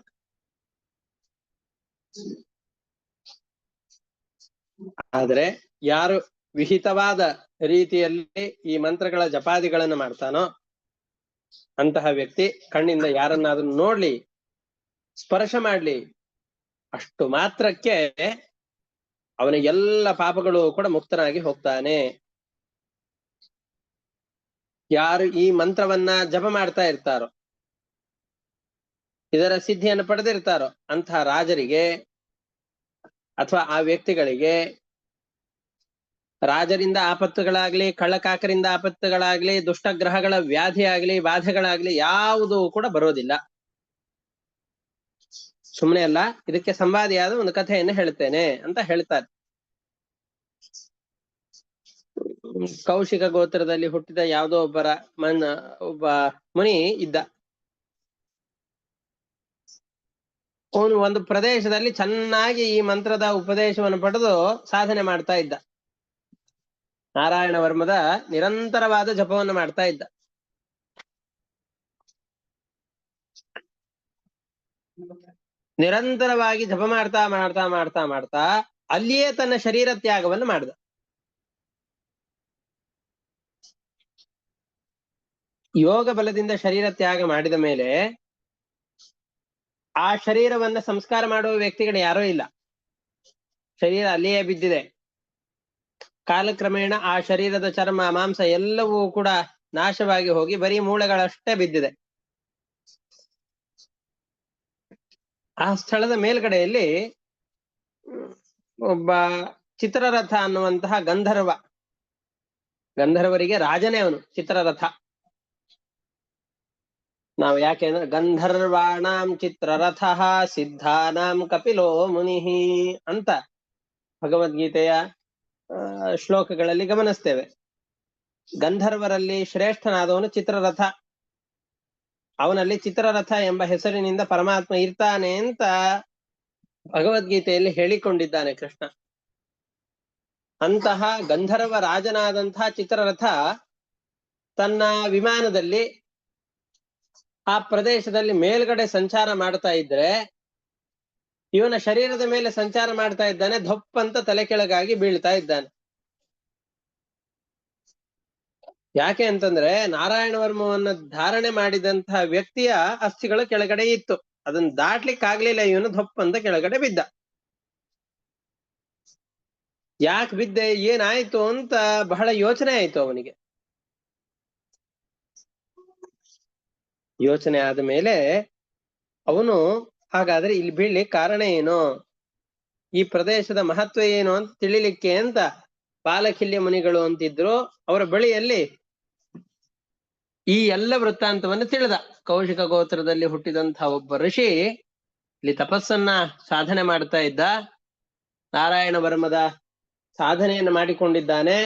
ಆದ್ರೆ ಯಾರು ವಿಹಿತವಾದ ರೀತಿಯಲ್ಲಿ ಈ ಮಂತ್ರಗಳ ಜಪಾದಿಗಳನ್ನು ಮಾಡ್ತಾನೋ ಅಂತಹ ವ್ಯಕ್ತಿ ಕಣ್ಣಿಂದ ಯಾರನ್ನಾದ್ರೂ ನೋಡ್ಲಿ, ಸ್ಪರ್ಶ ಮಾಡ್ಲಿ, ಅಷ್ಟು ಮಾತ್ರಕ್ಕೆ ಅವನ ಎಲ್ಲ ಪಾಪಗಳು ಕೂಡ ಮುಕ್ತನಾಗಿ ಹೋಗ್ತಾನೆ. ಯಾರು ಈ ಮಂತ್ರವನ್ನ ಜಪ ಮಾಡ್ತಾ ಇರ್ತಾರೋ, ಇದರ ಸಿದ್ಧಿಯನ್ನು ಪಡೆದಿರ್ತಾರೋ ಅಂತಹ ರಾಜರಿಗೆ ಅಥವಾ ಆ ವ್ಯಕ್ತಿಗಳಿಗೆ ರಾಜರಿಂದ ಆಪತ್ತುಗಳಾಗ್ಲಿ, ಕಳ್ಳಕಾಕರಿಂದ ಆಪತ್ತುಗಳಾಗ್ಲಿ, ದುಷ್ಟಗ್ರಹಗಳ ವ್ಯಾಧಿ ಆಗ್ಲಿ, ಬಾಧೆಗಳಾಗ್ಲಿ ಯಾವುದೂ ಕೂಡ ಬರೋದಿಲ್ಲ. ಸುಮ್ಮನೆ ಅಲ್ಲ, ಇದಕ್ಕೆ ಸಂವಾದಿಯಾದ ಒಂದು ಕಥೆಯನ್ನು ಹೇಳ್ತೇನೆ ಅಂತ ಹೇಳ್ತಾರೆ. ಕೌಶಿಕ ಗೋತ್ರದಲ್ಲಿ ಹುಟ್ಟಿದ ಯಾವುದೋ ಒಬ್ಬ ಮುನಿ ಇದ್ದ. ಅವನು ಒಂದು ಪ್ರದೇಶದಲ್ಲಿ ಚೆನ್ನಾಗಿ ಈ ಮಂತ್ರದ ಉಪದೇಶವನ್ನು ಪಡೆದು ಸಾಧನೆ ಮಾಡ್ತಾ ಇದ್ದ. ನಾರಾಯಣ ವರ್ಮದ ನಿರಂತರವಾದ ಜಪವನ್ನು ಮಾಡ್ತಾ ಇದ್ದ. ನಿರಂತರವಾಗಿ ಜಪ ಮಾಡ್ತಾ ಮಾಡ್ತಾ ಮಾಡ್ತಾ ಮಾಡ್ತಾ ಅಲ್ಲಿಯೇ ತನ್ನ ಶರೀರ ತ್ಯಾಗವನ್ನು ಮಾಡಿದ. ಯೋಗ ಬಲದಿಂದ ಶರೀರ ತ್ಯಾಗ ಮಾಡಿದ ಮೇಲೆ ಆ ಶರೀರವನ್ನ ಸಂಸ್ಕಾರ ಮಾಡುವ ವ್ಯಕ್ತಿಗಳು ಯಾರೂ ಇಲ್ಲ. ಶರೀರ ಅಲ್ಲಿಯೇ ಬಿದ್ದಿದೆ. ಕಾಲಕ್ರಮೇಣ ಆ ಶರೀರದ ಚರ್ಮ, ಮಾಂಸ ಎಲ್ಲವೂ ಕೂಡ ನಾಶವಾಗಿ ಹೋಗಿ ಬರೀ ಮೂಳೆಗಳಷ್ಟೇ ಬಿದ್ದಿದೆ. ಆ ಸ್ಥಳದ ಮೇಲ್ಗಡೆಯಲ್ಲಿ ಒಬ್ಬ ಚಿತ್ರರಥ ಅನ್ನುವಂತಹ ಗಂಧರ್ವರಿಗೆ ರಾಜನೇ ಅವನು ಚಿತ್ರರಥ. ನಾವು ಯಾಕೆಂದ್ರೆ ಗಂಧರ್ವಾಣಾಂ ಚಿತ್ರರಥ ಸಿದ್ಧಾನಾಂ ಕಪಿಲೋ ಮುನಿಹಿ ಅಂತ ಭಗವದ್ಗೀತೆಯ ಶ್ಲೋಕಗಳಲ್ಲಿ ಗಮನಿಸ್ತೇವೆ. ಗಂಧರ್ವರಲ್ಲಿ ಶ್ರೇಷ್ಠನಾದವನು ಚಿತ್ರರಥ. ಅವನಲ್ಲಿ ಚಿತ್ರರಥ ಎಂಬ ಹೆಸರಿನಿಂದ ಪರಮಾತ್ಮ ಇರ್ತಾನೆ ಅಂತ ಭಗವದ್ಗೀತೆಯಲ್ಲಿ ಹೇಳಿಕೊಂಡಿದ್ದಾನೆ ಕೃಷ್ಣ. ಅಂತಹ ಗಂಧರ್ವ ರಾಜನಾದಂತಹ ಚಿತ್ರರಥ ತನ್ನ ವಿಮಾನದಲ್ಲಿ ಆ ಪ್ರದೇಶದಲ್ಲಿ ಮೇಲ್ಗಡೆ ಸಂಚಾರ ಮಾಡ್ತಾ ಇದ್ರೆ ಇವನ ಶರೀರದ ಮೇಲೆ ಸಂಚಾರ ಮಾಡ್ತಾ ಇದ್ದಾನೆ. ಧೊಪ್ಪಂತ ತಲೆ ಕೆಳಗಾಗಿ ಬೀಳ್ತಾ ಇದ್ದಾನೆ. ಯಾಕೆ ಅಂತಂದ್ರೆ ನಾರಾಯಣ ವರ್ಮವನ್ನ ಧಾರಣೆ ಮಾಡಿದಂತಹ ವ್ಯಕ್ತಿಯ ಅಸ್ಥಿಗಳು ಕೆಳಗಡೆ ಇತ್ತು. ಅದನ್ನ ದಾಟ್ಲಿಕ್ಕೆ ಆಗ್ಲಿಲ್ಲ. ಇವನು ಧೊಪ್ಪಂತ ಕೆಳಗಡೆ ಬಿದ್ದ. ಯಾಕೆ ಬಿದ್ದೆ, ಏನಾಯ್ತು ಅಂತ ಬಹಳ ಯೋಚನೆ ಆಯ್ತು ಅವನಿಗೆ. ಯೋಚನೆ ಆದ ಮೇಲೆ ಅವನು ಹಾಗಾದ್ರೆ ಇಲ್ಲಿ ಬೀಳ್ಲಿಕ್ಕೆ ಕಾರಣ ಏನು, ಈ ಪ್ರದೇಶದ ಮಹತ್ವ ಏನು ಅಂತ ತಿಳಿಲಿಕ್ಕೆ ಅಂತ ಬಾಲಕಿಲ್ಯ ಮುನಿಗಳು ಅಂತಿದ್ರು. ಅವರ ಬಳಿಯಲ್ಲಿ ಈ ಎಲ್ಲ ವೃತ್ತಾಂತವನ್ನು ತಿಳಿದ. ಕೌಶಿಕ ಗೋತ್ರದಲ್ಲಿ ಹುಟ್ಟಿದಂತಹ ಒಬ್ಬ ಋಷಿ ಇಲ್ಲಿ ತಪಸ್ಸನ್ನ ಸಾಧನೆ ಮಾಡ್ತಾ ಇದ್ದ. ನಾರಾಯಣ ವರ್ಮದ ಸಾಧನೆಯನ್ನು ಮಾಡಿಕೊಂಡಿದ್ದಾನೆ.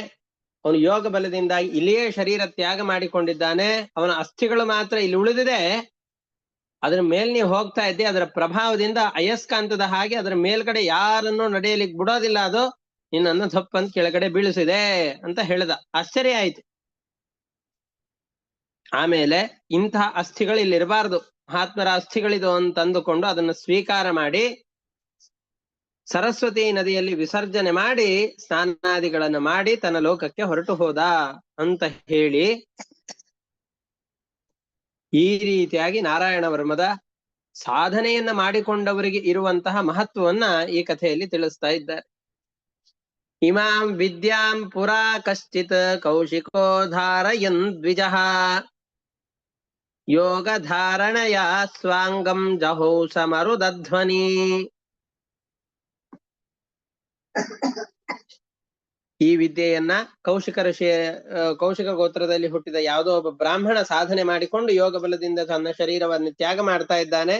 ಅವನು ಯೋಗ ಬಲದಿಂದಾಗಿ ಇಲ್ಲಿಯೇ ಶರೀರ ತ್ಯಾಗ ಮಾಡಿಕೊಂಡಿದ್ದಾನೆ. ಅವನ ಅಸ್ಥಿಗಳು ಮಾತ್ರ ಇಲ್ಲಿ ಉಳಿದಿದೆ. ಅದರ ಮೇಲ್ ನೀವು ಹೋಗ್ತಾ ಇದ್ದೆ, ಅದರ ಪ್ರಭಾವದಿಂದ ಅಯಸ್ಕಾಂತದ ಹಾಗೆ ಅದರ ಮೇಲ್ಗಡೆ ಯಾರನ್ನು ನಡೆಯಲಿಕ್ಕೆ ಬಿಡೋದಿಲ್ಲ. ಅದು ನಿನ್ನನ್ನು ಧಪ್ಪಂತ ಕೆಳಗಡೆ ಬೀಳಿಸಿದೆ ಅಂತ ಹೇಳಿದ. ಆಶ್ಚರ್ಯ ಆಯ್ತು. ಆಮೇಲೆ ಇಂತಹ ಅಸ್ಥಿಗಳು ಇಲ್ಲಿ ಇರಬಾರ್ದು, ಮಹಾತ್ಮರ ಅಸ್ಥಿಗಳಿದು ಅಂತ ಅಂದುಕೊಂಡು ಅದನ್ನು ಸ್ವೀಕಾರ ಮಾಡಿ ಸರಸ್ವತಿ ನದಿಯಲ್ಲಿ ವಿಸರ್ಜನೆ ಮಾಡಿ ಸ್ನಾನಾದಿಗಳನ್ನು ಮಾಡಿ ತನ್ನ ಲೋಕಕ್ಕೆ ಹೊರಟು ಹೋದ ಅಂತ ಹೇಳಿ ಈ ರೀತಿಯಾಗಿ ನಾರಾಯಣ ವರ್ಮದ ಸಾಧನೆಯನ್ನ ಮಾಡಿಕೊಂಡವರಿಗೆ ಇರುವಂತಹ ಮಹತ್ವವನ್ನ ಈ ಕಥೆಯಲ್ಲಿ ತಿಳಿಸ್ತಾ ಇದ್ದಾರೆ. ಇಮಾಂ ವಿದ್ಯಾಂ ಪುರಾ ಕಶ್ಚಿತ್ ಕೌಶಿಕೋ ಧಾರಯನ್ ದ್ವಿಜಃ ಯೋಗ ಧಾರಣಯ ಸ್ವಾಂಗಂ ಜಹೌ ಸಮರುದಧ್ವನಿ. ಈ ವಿದ್ಯೆಯನ್ನ ಕೌಶಿಕ ಗೋತ್ರದಲ್ಲಿ ಹುಟ್ಟಿದ ಯಾವುದೋ ಒಬ್ಬ ಬ್ರಾಹ್ಮಣ ಸಾಧನೆ ಮಾಡಿಕೊಂಡು ಯೋಗ ಬಲದಿಂದ ತನ್ನ ಶರೀರವನ್ನು ತ್ಯಾಗ ಮಾಡ್ತಾ ಇದ್ದಾನೆ.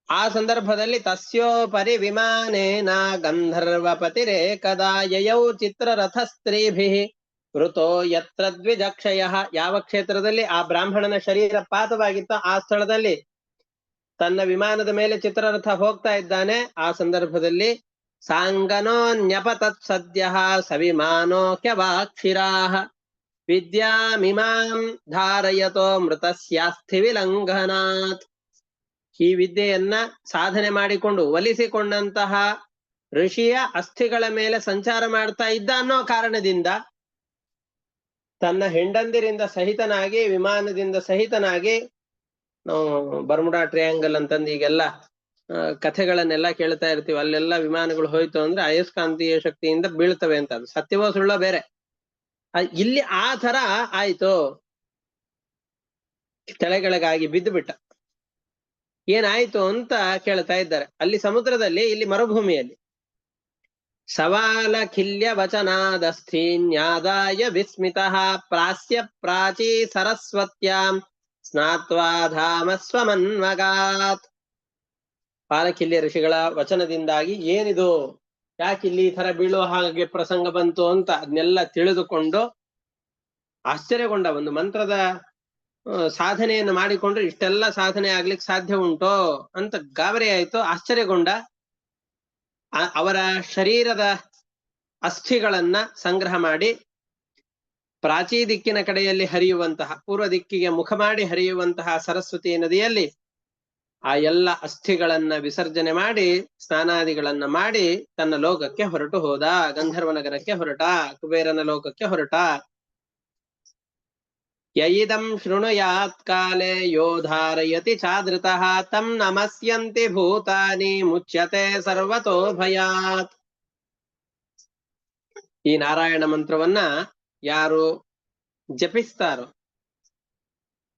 ಆ ಸಂದರ್ಭದಲ್ಲಿ ತಸ್ಯೋಪರಿ ವಿಮಾನೇನ ಗಂಧರ್ವಪತಿರೇ ಕದಾ ಯಯೌ ಚಿತ್ರರಥ ಸ್ತ್ರೀಭಿಃ ವೃತೋ ಯತ್ರ ದ್ವಿಜಕ್ಷಯಃ. ಯಾವ ಕ್ಷೇತ್ರದಲ್ಲಿ ಆ ಬ್ರಾಹ್ಮಣನ ಶರೀರ ಪಾತವಾಗಿತ್ತೋ ಆ ಸ್ಥಳದಲ್ಲಿ ತನ್ನ ವಿಮಾನದ ಮೇಲೆ ಚಿತ್ರರಥ ಹೋಗ್ತಾ ಇದ್ದಾನೆ. ಆ ಸಂದರ್ಭದಲ್ಲಿ ಸಾಂಗನೋ ನ್ಯಪತತ್ ಸದ್ಯಃ ಸವಿಮಾನೋ ಕ್ಯವಾಕ್ಷಿರಾಃ ವಿದ್ಯಾಮಿಮಾಂ ಧಾರಯತೋ ಮೃತಸ್ಯಾಸ್ಥಿ ವಿಲಂಘನಾತ್. ಈ ವಿದ್ಯೆಯನ್ನ ಸಾಧನೆ ಮಾಡಿಕೊಂಡು ಒಲಿಸಿಕೊಂಡಂತಹ ಋಷಿಯ ಅಸ್ಥಿಗಳ ಮೇಲೆ ಸಂಚಾರ ಮಾಡ್ತಾ ಇದ್ದ ಅನ್ನೋ ಕಾರಣದಿಂದ ತನ್ನ ಹೆಂಡಂದಿರಿಂದ ಸಹಿತನಾಗಿ ವಿಮಾನದಿಂದ ಸಹಿತನಾಗಿ, ನಾವು ಬರ್ಮುಡಾ ಟ್ರಯಾಂಗಲ್ ಅಂತಂದು ಈಗೆಲ್ಲ ಕಥೆಗಳನ್ನೆಲ್ಲ ಕೇಳ್ತಾ ಇರ್ತೀವಿ, ಅಲ್ಲೆಲ್ಲ ವಿಮಾನಗಳು ಹೋಯ್ತು ಅಂದ್ರೆ ಅಯಸ್ಕಾಂತೀಯ ಶಕ್ತಿಯಿಂದ ಬೀಳ್ತವೆ ಅಂತ. ಅದು ಸತ್ಯವೋ ಸುಳ್ಳೋ ಬೇರೆ. ಇಲ್ಲಿ ಆ ತರ ಆಯ್ತು, ಕೆಳಗೆಳಗಾಗಿ ಬಿದ್ದು ಬಿಟ್ಟ. ಏನಾಯ್ತು ಅಂತ ಕೇಳ್ತಾ ಇದ್ದಾರೆ. ಅಲ್ಲಿ ಸಮುದ್ರದಲ್ಲಿ, ಇಲ್ಲಿ ಮರುಭೂಮಿಯಲ್ಲಿ. ಸವಾಲ ಖಿಲ್ಯ ವಚನಾದಸ್ಥೀನ್ಯಾದಾಯ ವಿಸ್ಮಿತಃ ಪ್ರಾಸ್ಯ ಪ್ರಾಚೀ ಸರಸ್ವತ್ಯಾಂ ಸ್ನಾತ್ವಾ ಧಾಮ ಸ್ವಮನ್ವಗಾತ್. ಪಾಲಕಿಲ್ಯ ಋಷಿಗಳ ವಚನದಿಂದಾಗಿ ಏನಿದು, ಯಾಕಿಲ್ಲಿ ಈ ತರ ಬೀಳೋ ಹಾಗೆ ಪ್ರಸಂಗ ಬಂತು ಅಂತ ಅದನ್ನೆಲ್ಲ ತಿಳಿದುಕೊಂಡು ಆಶ್ಚರ್ಯಗೊಂಡ. ಒಂದು ಮಂತ್ರದ ಸಾಧನೆಯನ್ನು ಮಾಡಿಕೊಂಡ್ರೆ ಇಷ್ಟೆಲ್ಲ ಸಾಧನೆ ಆಗ್ಲಿಕ್ಕೆ ಸಾಧ್ಯ ಉಂಟೋ ಅಂತ ಗಾಬರಿ ಆಯ್ತು, ಆಶ್ಚರ್ಯಗೊಂಡ. ಅವರ ಶರೀರದ ಅಸ್ಥಿಗಳನ್ನ ಸಂಗ್ರಹ ಮಾಡಿ ಪ್ರಾಚೀ ದಿಕ್ಕಿನ ಕಡೆಯಲ್ಲಿ ಹರಿಯುವಂತಹ, ಪೂರ್ವ ದಿಕ್ಕಿಗೆ ಮುಖ ಮಾಡಿ ಹರಿಯುವಂತಹ ಸರಸ್ವತಿ ನದಿಯಲ್ಲಿ ಆ ಎಲ್ಲ ಅಸ್ಥಿಗಳನ್ನ ವಿಸರ್ಜನೆ ಮಾಡಿ ಸ್ನಾನಾದಿಗಳನ್ನ ಮಾಡಿ ತನ್ನ ಲೋಕಕ್ಕೆ ಹೊರಟು ಹೋದ. ಗಂಧರ್ವ ನಗರಕ್ಕೆ ಹೊರಟ, ಕುಬೇರನ ಲೋಕಕ್ಕೆ ಹೊರಟ. ಯಯಿದಂ ಶೃಣುಯಾತ್ ಕಾಲೇ ಯೋಧಾರಯತಿ ಚಾದೃತಃ ತಂ ನಮಸ್ಯಂತಿ ಭೂತಾನಿ ಮುಚ್ಯತೆ ಸರ್ವತೋ ಭಯಾತ್. ಈ ನಾರಾಯಣ ಮಂತ್ರವನ್ನ ಯಾರು ಜಪಿಸ್ತಾರೋ,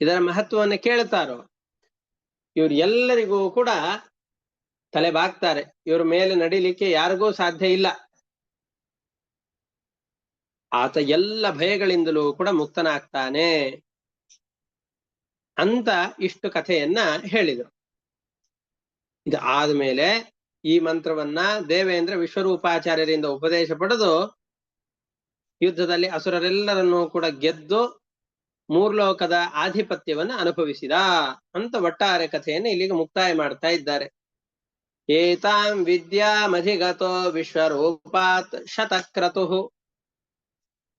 ಇದರ ಮಹತ್ವವನ್ನು ಕೇಳ್ತಾರೋ, ಇವ್ರು ಎಲ್ಲರಿಗೂ ಕೂಡ ತಲೆ ಬಾಗ್ತಾರೆ. ಇವ್ರ ಮೇಲೆ ನಡಿಲಿಕ್ಕೆ ಯಾರಿಗೂ ಸಾಧ್ಯ ಇಲ್ಲ. ಆತ ಎಲ್ಲ ಭಯಗಳಿಂದಲೂ ಕೂಡ ಮುಕ್ತನಾಗ್ತಾನೆ ಅಂತ ಇಷ್ಟು ಕಥೆಯನ್ನ ಹೇಳಿದರು. ಇದು ಆದ್ಮೇಲೆ ಈ ಮಂತ್ರವನ್ನ ದೇವೇಂದ್ರ ವಿಶ್ವರೂಪಾಚಾರ್ಯರಿಂದ ಉಪದೇಶ ಪಡೆದು ಯುದ್ಧದಲ್ಲಿ ಅಸುರರೆಲ್ಲರನ್ನೂ ಕೂಡ ಗೆದ್ದು ಮೂರ್ಲೋಕದ ಆಧಿಪತ್ಯವನ್ನ ಅನುಭವಿಸಿದ ಅಂತ ಒಟ್ಟಾರೆ ಕಥೆಯನ್ನು ಇಲ್ಲಿಗೆ ಮುಕ್ತಾಯ ಮಾಡ್ತಾ ಇದ್ದಾರೆ. ಏತಾಂ ವಿದ್ಯಾಮಧಿಗತೋ ವಿಶ್ವರೂಪಾತ್ ಶತಕ್ರತುಃ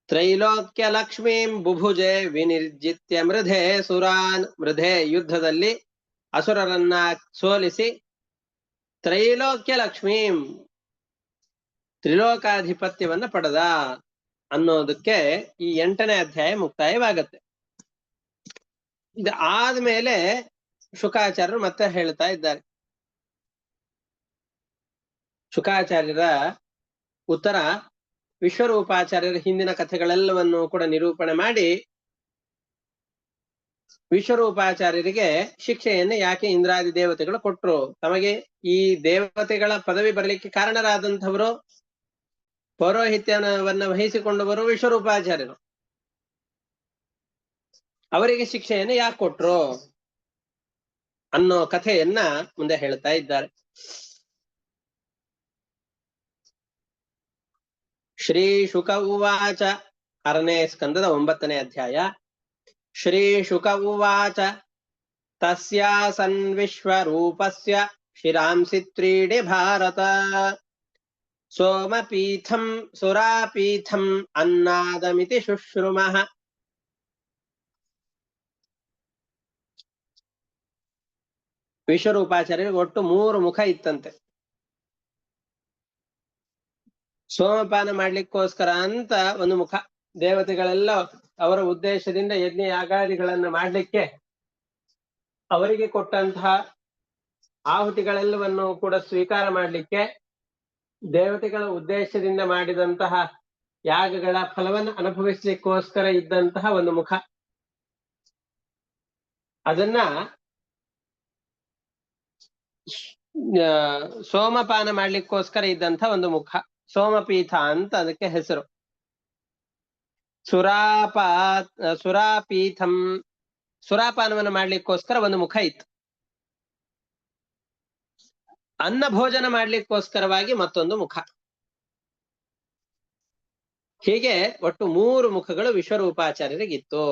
ತ್ರೈಲೋಕ್ಯ ಲಕ್ಷ್ಮೀಂ ಬುಭುಜೆ ವಿನಿರ್ಜಿತ್ಯ ಮೃಧೆ ಸುರಾನ್. ಮೃಧೆ ಯುದ್ಧದಲ್ಲಿ ಅಸುರರನ್ನ ಸೋಲಿಸಿ ತ್ರೈಲೋಕ್ಯ ಲಕ್ಷ್ಮೀಂ, ತ್ರಿಲೋಕಾಧಿಪತ್ಯವನ್ನ ಪಡೆದ ಅನ್ನೋದಕ್ಕೆ ಈ 8ನೇ ಅಧ್ಯಾಯ ಮುಕ್ತಾಯವಾಗತ್ತೆ. ಇದು ಆದ್ಮೇಲೆ ಶುಕಾಚಾರ್ಯರು ಮತ್ತೆ ಹೇಳ್ತಾ ಇದ್ದಾರೆ. ಶುಕಾಚಾರ್ಯರ ಉತ್ತರ ವಿಶ್ವರೂಪಾಚಾರ್ಯರ ಹಿಂದಿನ ಕಥೆಗಳೆಲ್ಲವನ್ನು ಕೂಡ ನಿರೂಪಣೆ ಮಾಡಿ ವಿಶ್ವರೂಪಾಚಾರ್ಯರಿಗೆ ಶಿಕ್ಷೆಯನ್ನು ಯಾಕೆ ಇಂದ್ರಾದಿ ದೇವತೆಗಳು ಕೊಟ್ರು, ತಮಗೆ ಈ ದೇವತೆಗಳ ಪದವಿ ಬರಲಿಕ್ಕೆ ಕಾರಣರಾದಂಥವರು, ಪೌರೋಹಿತ್ಯವನ್ನ ವಹಿಸಿಕೊಂಡವರು ವಿಶ್ವರೂಪಾಚಾರ್ಯರು, ಅವರಿಗೆ ಶಿಕ್ಷೆಯನ್ನು ಯಾಕೆ ಕೊಟ್ರು ಅನ್ನೋ ಕಥೆಯನ್ನ ಮುಂದೆ ಹೇಳ್ತಾ ಇದ್ದಾರೆ. ಶ್ರೀ ಶುಕ ಉವಾಚ, 6ನೇ ಸ್ಕಂದದ 9ನೇ ಅಧ್ಯಾಯ. ಶ್ರೀ ಶುಕ ಉವಾಚ ತಸ್ಯಾಸನ್ ವಿಶ್ವರೂಪಸ್ಯ ಶಿರಾಂಸಿ ತ್ರೀಡಿ ಭಾರತ ಸೋಮಪೀಠಂ ಸುರಾಪೀಠಂ ಅನ್ನಾದಮಿತಿ ಶುಶ್ರುಮಃ. ವಿಶ್ವರೂಪಾಚಾರ್ಯರಿಗೆ ಒಟ್ಟು 3 ಮುಖ ಇತ್ತಂತೆ. ಸೋಮಪಾನ ಮಾಡ್ಲಿಕ್ಕೋಸ್ಕರ ಅಂತ ಒಂದು ಮುಖ, ದೇವತೆಗಳೆಲ್ಲ ಅವರ ಉದ್ದೇಶದಿಂದ ಯಜ್ಞ ಯಾಗಾದಿಗಳನ್ನ ಮಾಡ್ಲಿಕ್ಕೆ ಅವರಿಗೆ ಕೊಟ್ಟಂತಹ ಆಹುತಿಗಳೆಲ್ಲವನ್ನು ಕೂಡ ಸ್ವೀಕಾರ ಮಾಡ್ಲಿಕ್ಕೆ ದೇವತೆಗಳ ಉದ್ದೇಶದಿಂದ ಮಾಡಿದಂತಹ ಯಾಗಗಳ ಫಲವನ್ನು ಅನುಭವಿಸ್ಲಿಕ್ಕೋಸ್ಕರ ಇದ್ದಂತಹ ಒಂದು ಮುಖ. ಅದನ್ನ ಸೋಮಪಾನ ಮಾಡ್ಲಿಕ್ಕೋಸ್ಕರ ಇದ್ದಂಥ ಒಂದು ಮುಖ, ಸೋಮಪೀಠ ಅಂತ ಅದಕ್ಕೆ ಹೆಸರು. ಸುರಾಪೀಠಂ, ಸುರಾಪಾನವನ್ನು ಮಾಡ್ಲಿಕ್ಕೋಸ್ಕರ ಒಂದು ಮುಖ ಇತ್ತು. ಅನ್ನ ಭೋಜನ ಮಾಡ್ಲಿಕ್ಕೋಸ್ಕರವಾಗಿ ಮತ್ತೊಂದು ಮುಖ. ಹೀಗೆ ಒಟ್ಟು 3 ಮುಖಗಳು ವಿಶ್ವರೂಪಾಚಾರ್ಯರಿಗಿತ್ತು.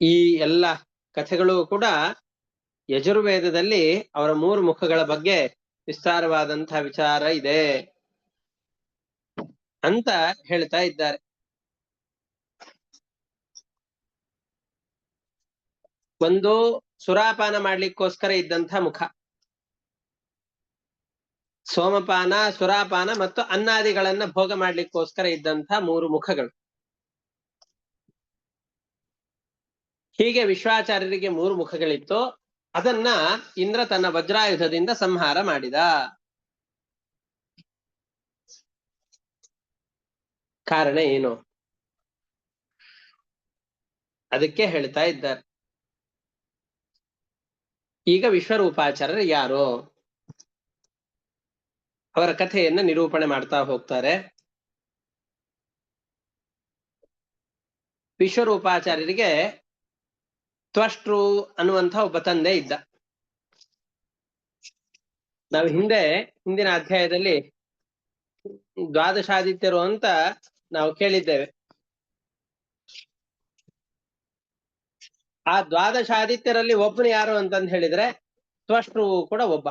ಈ ಎಲ್ಲ ಕಥೆಗಳು ಕೂಡ ಯಜುರ್ವೇದದಲ್ಲಿ ಅವರ 3 ಮುಖಗಳ ಬಗ್ಗೆ ವಿಸ್ತಾರವಾದಂತಹ ವಿಚಾರ ಇದೆ ಅಂತ ಹೇಳ್ತಾ ಇದ್ದಾರೆ. ಒಂದು ಸುರಾಪಾನ ಮಾಡ್ಲಿಕ್ಕೋಸ್ಕರ ಇದ್ದಂಥ ಮುಖ, ಸೋಮಪಾನ, ಸುರಾಪಾನ ಮತ್ತು ಅನ್ನಾದಿಗಳನ್ನ ಭೋಗ ಮಾಡ್ಲಿಕ್ಕೋಸ್ಕರ ಇದ್ದಂಥ 3 ಮುಖಗಳು. ಹೀಗೆ ವಿಶ್ವಾಚಾರ್ಯರಿಗೆ 3 ಮುಖಗಳಿತ್ತು. ಅದನ್ನ ಇಂದ್ರ ತನ್ನ ವಜ್ರಾಯುಧದಿಂದ ಸಂಹಾರ ಮಾಡಿದ. ಕಾರಣ ಏನು? ಅದಕ್ಕೆ ಹೇಳ್ತಾ ಇದ್ದಾರೆ. ಈಗ ವಿಶ್ವರೂಪಾಚಾರ್ಯರು ಯಾರು, ಅವರ ಕಥೆಯನ್ನ ನಿರೂಪಣೆ ಮಾಡ್ತಾ ಹೋಗ್ತಾರೆ. ವಿಶ್ವರೂಪಾಚಾರ್ಯರಿಗೆ ತ್ವಷ್ಟೃ ಅನ್ನುವಂಥ ಒಬ್ಬ ತಂದೆ ಇದ್ದ. ನಾವು ಹಿಂದಿನ ಅಧ್ಯಾಯದಲ್ಲಿ ದ್ವಾದಶಾದಿತ್ಯರು ಅಂತ ನಾವು ಕೇಳಿದ್ದೇವೆ. ಆ ದ್ವಾದಶಾದಿತ್ಯರಲ್ಲಿ ಒಬ್ಬನು ಯಾರು ಅಂತಂದು ಹೇಳಿದ್ರೆ ತ್ವಷ್ಟೃ ಕೂಡ ಒಬ್ಬ.